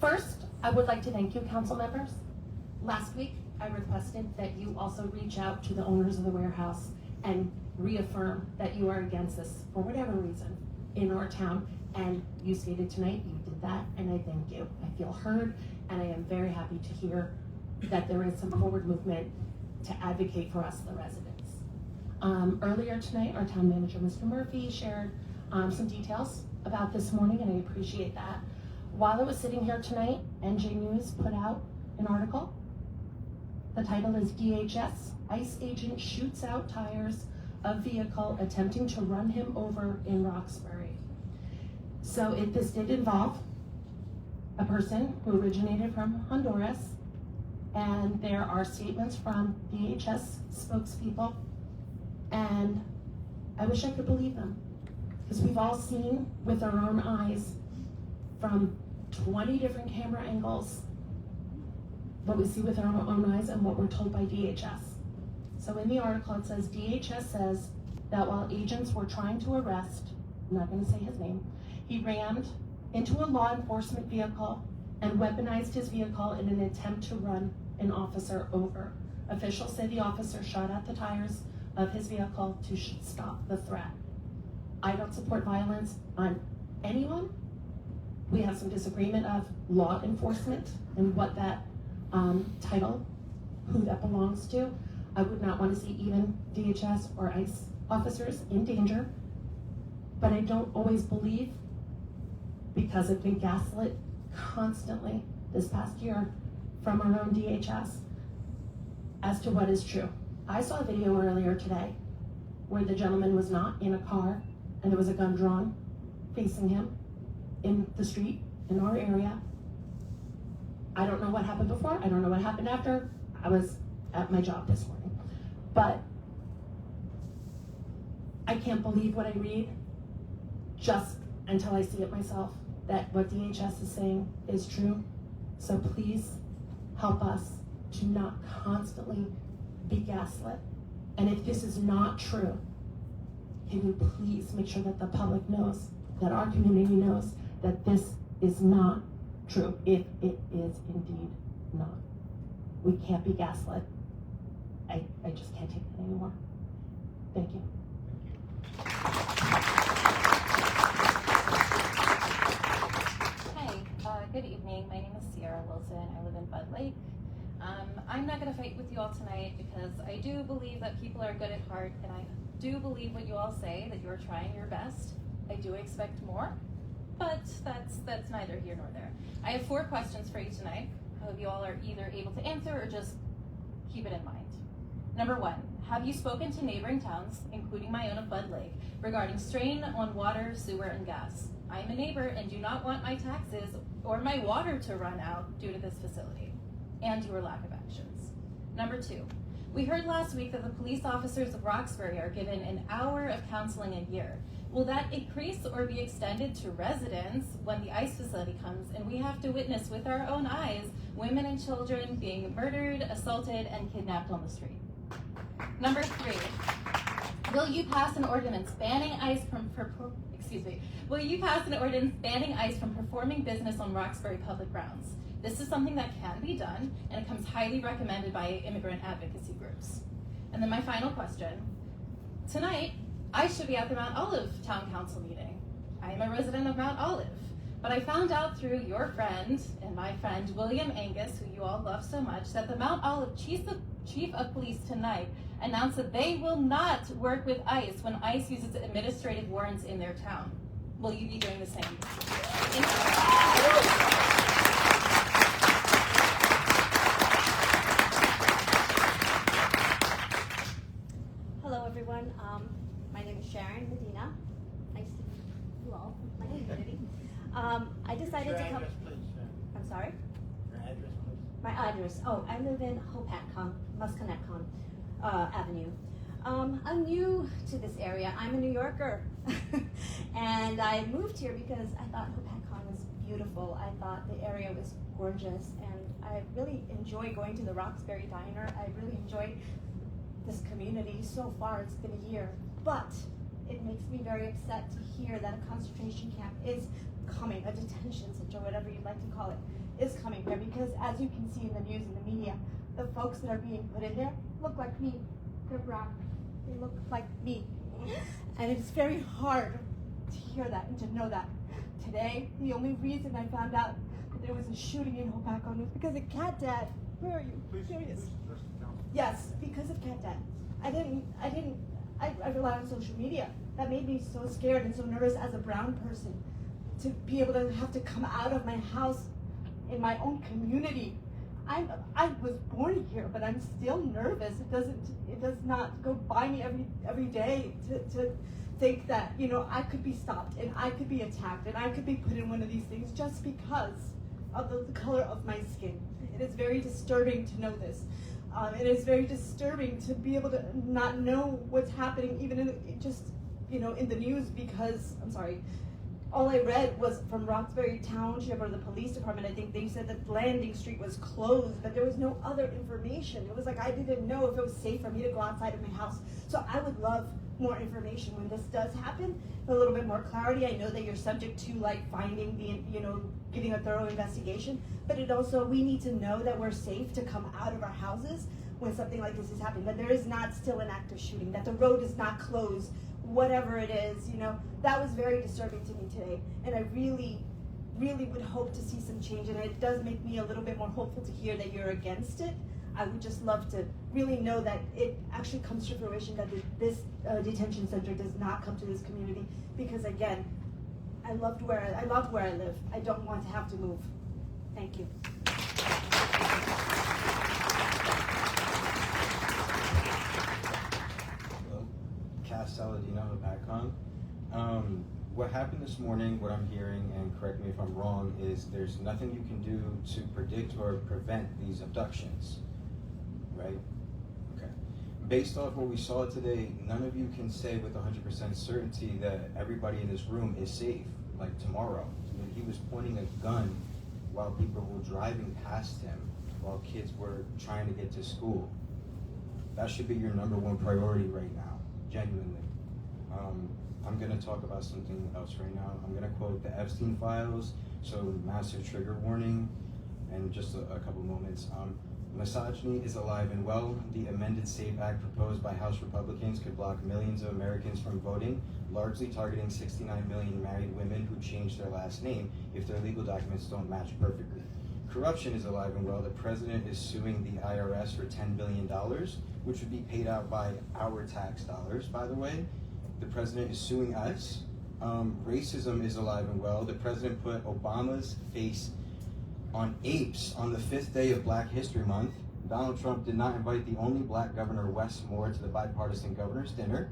First, I would like to thank you, council members. Last week, I requested that you also reach out to the owners of the warehouse and reaffirm that you are against this for whatever reason in our town. And you stated tonight you did that, and I thank you. I feel heard, and I am very happy to hear that there is some forward movement to advocate for us, the residents. Earlier tonight, our town manager, Mr. Murphy, shared some details about this morning, and I appreciate that. While I was sitting here tonight, NJ News put out an article. The title is DHS, ICE agent shoots out tires of vehicle attempting to run him over in Roxbury. So this did involve a person who originated from Honduras, and there are statements from DHS spokespeople, and I wish I could believe them, because we've all seen with our own eyes from 20 different camera angles what we see with our own eyes and what we're told by DHS. So in the article it says, DHS says that while agents were trying to arrest, I'm not going to say his name, he rammed into a law enforcement vehicle and weaponized his vehicle in an attempt to run an officer over. Officials say the officer shot at the tires of his vehicle to stop the threat. I don't support violence on anyone. We have some disagreement of law enforcement and what that title, who that belongs to. I would not want to see even DHS or ICE officers in danger, but I don't always believe, because I've been gaslit constantly this past year from our own DHS as to what is true. I saw a video earlier today where the gentleman was not in a car and there was a gun drawn facing him in the street in our area. I don't know what happened before, I don't know what happened after. I was at my job this morning. But I can't believe what I read just until I see it myself, that what DHS is saying is true. So please help us to not constantly be gaslit. And if this is not true, can you please make sure that the public knows, that our community knows, that this is not true, if it is indeed not. We can't be gaslit. I just can't take it anymore. Thank you. Hi, good evening. My name is Sierra Wilson. I live in Bud Lake. I'm not going to fight with you all tonight because I do believe that people are good at heart, and I do believe what you all say, that you're trying your best. I do expect more, but that's neither here nor there. I have 4 questions for you tonight. I hope you all are either able to answer or just keep it in mind. Number 1, have you spoken to neighboring towns, including my own of Bud Lake, regarding strain on water, sewer, and gas? I am a neighbor and do not want my taxes or my water to run out due to this facility and your lack of actions. Number 2, we heard last week that the police officers of Roxbury are given an hour of counseling a year. Will that increase or be extended to residents when the ICE facility comes and we have to witness with our own eyes women and children being murdered, assaulted, and kidnapped on the street? Number 3, will you pass an ordinance banning ICE from performing business on Roxbury public grounds? This is something that can be done, and it comes highly recommended by immigrant advocacy groups. And then my final question. Tonight, I should be at the Mount Olive Town Council meeting. I am a resident of Mount Olive, but I found out through your friend and my friend William Angus, who you all love so much, that the Mount Olive Chief of Police tonight announced that they will not work with ICE when ICE uses administrative warrants in their town. Will you be doing the same? Thank you. Hello everyone, my name is Sharon Medina. Nice to meet you all, my community. I decided to come. Please, I'm sorry? your address, please. My address, I live in Musconetcon Avenue. I'm new to this area. I'm a New Yorker. And I moved here because I thought Hopatcon was beautiful. I thought the area was gorgeous, and I really enjoy going to the Roxbury Diner. I really enjoyed this community so far. It's been a year, But it makes me very upset to hear that a concentration camp is coming, a detention center, whatever you'd like to call it, is coming there, because as you can see in the news and the media, the folks that are being put in there look like me. They're brown. They look like me. And it's very hard to hear that and to know that. Today, the only reason I found out that there was a shooting in Bucco was because of Cat Dad. Where are you? There he is. Yes, because of Cat Dad. I rely on social media. That made me so scared and so nervous as a brown person to be able to have to come out of my house in my own community. I was born here, but I'm still nervous. It does not go by me every day to think that, you know, I could be stopped and I could be attacked and I could be put in one of these things just because of the color of my skin. It is very disturbing to know this. It is very disturbing to be able to not know what's happening, even in in the news, because I'm sorry. All I read was from Roxbury Township or the police department. I think they said that Landing Street was closed, but there was no other information. It was like I didn't know if it was safe for me to go outside of my house. So I would love more information when this does happen, a little bit more clarity. I know that you're subject to like finding getting a thorough investigation, but it also, we need to know that we're safe to come out of our houses when something like this is happening, that there is not still an active shooting, that the road is not closed, whatever it is, that was very disturbing to me today. And I really, really would hope to see some change. And it does make me a little bit more hopeful to hear that you're against it. I would just love to really know that it actually comes to fruition, that this detention center does not come to this community. Because again, I love where I live. I don't want to have to move. Thank you. Cass Saladino, Bucco. What happened this morning, what I'm hearing, and correct me if I'm wrong, is there's nothing you can do to predict or prevent these abductions, right? Okay. Based off what we saw today, none of you can say with 100% certainty that everybody in this room is safe, like tomorrow. I mean, he was pointing a gun while people were driving past him, while kids were trying to get to school. That should be your #1 priority right now, genuinely. I'm going to talk about something else right now. I'm going to quote the Epstein files, so massive trigger warning, and just a couple moments. Misogyny is alive and well. The amended SAFE Act proposed by House Republicans could block millions of Americans from voting, largely targeting 69 million married women who change their last name if their legal documents don't match perfectly. Corruption is alive and well. The president is suing the IRS for $10 billion, which would be paid out by our tax dollars, by the way. The president is suing us. Racism is alive and well. The president put Obama's face on apes on the 5th day of Black History Month. Donald Trump did not invite the only black governor, Wes Moore, to the bipartisan governor's dinner.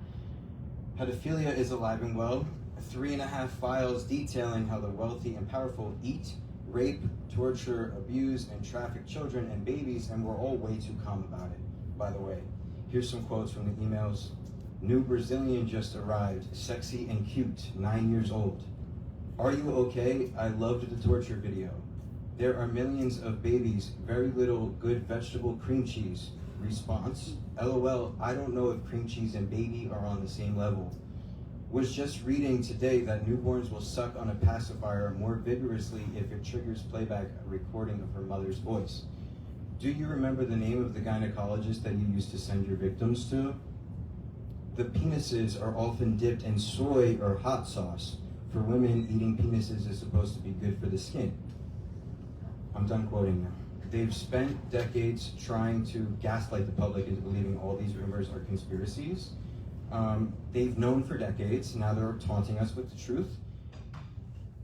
Pedophilia is alive and well. 3.5 files detailing how the wealthy and powerful eat, rape, torture, abuse, and traffic children and babies, and we're all way too calm about it, by the way. Here's some quotes from the emails. New Brazilian just arrived, sexy and cute, 9 years old. Are you okay? I loved the torture video. There are millions of babies, very little good vegetable cream cheese. Response, LOL, I don't know if cream cheese and baby are on the same level. Was just reading today that newborns will suck on a pacifier more vigorously if it triggers playback a recording of her mother's voice. Do you remember the name of the gynecologist that you used to send your victims to? The penises are often dipped in soy or hot sauce. For women, eating penises is supposed to be good for the skin. I'm done quoting now. They've spent decades trying to gaslight the public into believing all these rumors are conspiracies. They've known for decades, now they're taunting us with the truth.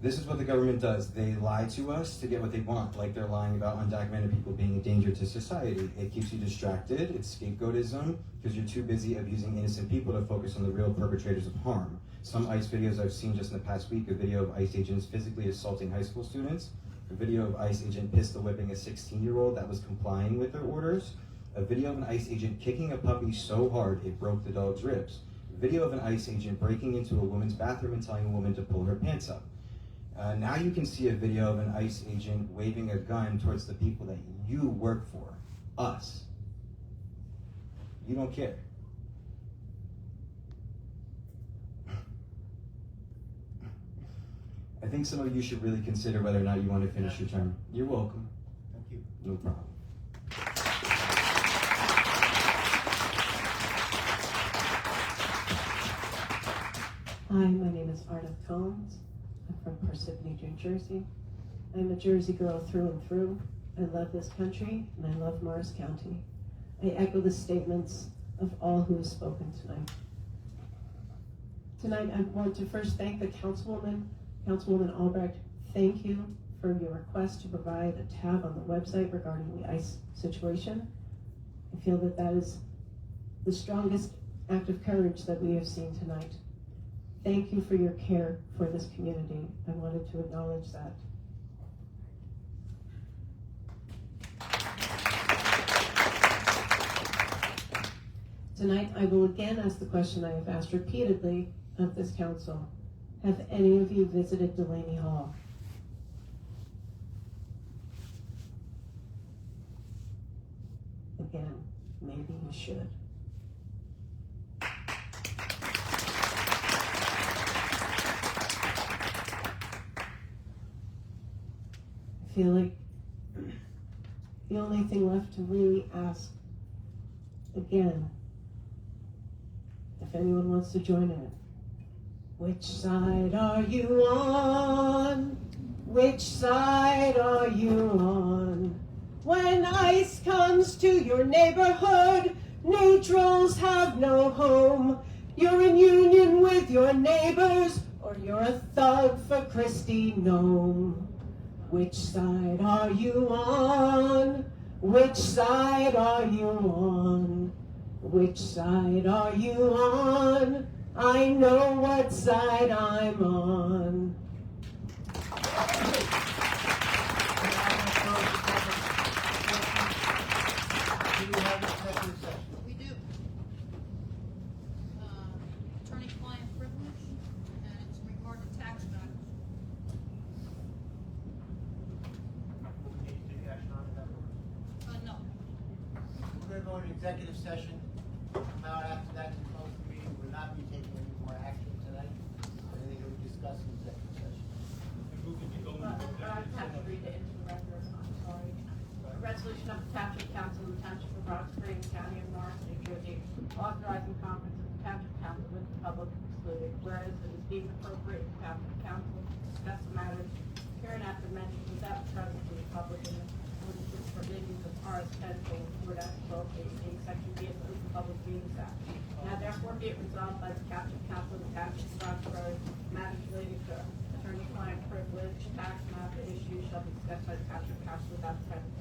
This is what the government does. They lie to us to get what they want, like they're lying about undocumented people being a danger to society. It keeps you distracted, it's scapegoatism, because you're too busy abusing innocent people to focus on the real perpetrators of harm. Some ICE videos I've seen just in the past week, a video of ICE agents physically assaulting high school students, a video of ICE agent pistol whipping a 16-year-old that was complying with their orders, a video of an ICE agent kicking a puppy so hard it broke the dog's ribs, a video of an ICE agent breaking into a woman's bathroom and telling a woman to pull her pants up. Now you can see a video of an ICE agent waving a gun towards the people that you work for, us. You don't care. I think some of you should really consider whether or not you want to finish your term. You're welcome. Thank you. No problem. Hi, my name is Arda Combs. I'm from Parsippany, New Jersey. I'm a Jersey girl through and through. I love this country and I love Morris County. I echo the statements of all who have spoken tonight. Tonight, I want to first thank the Councilwoman Albrecht. Thank you for your request to provide a tab on the website regarding the ICE situation. I feel that that is the strongest act of courage that we have seen tonight. Thank you for your care for this community. I wanted to acknowledge that. Tonight, I will again ask the question I have asked repeatedly of this council. Have any of you visited Delaney Hall? Again, maybe you should. I feel like the only thing left to really ask again, if anyone wants to join in, which side are you on? Which side are you on? When ICE comes to your neighborhood, neutrals have no home. You're in union with your neighbors, or you're a thug for Christy Nome. Which side are you on? Which side are you on? Which side are you on? I know what side I'm on. We do. Attorney-client privilege, and it's in regard to tax matters. We need to take action on that. No. We're going to go into executive session. Come out after that to close the meeting. We'll not be taking any more action tonight. Anything that we discuss in executive session. I have to read it into the record, I'm sorry. A resolution of the Township Council of the Township of Roxbury and County of Morris, New Jersey, authorizing conference of the Township Council with the public excluded, whereas it is deemed appropriate for Township Council to discuss the matters hereinafter mentioned without the presence of the public in accordance with the provisions of RS 10:4-12, Section B of the Open Public Meetings Act. Now therefore be it resolved by the Township Council of the Township of Roxbury, matters related to attorney-client privilege, tax matter issues shall be discussed by the Township Council without the presence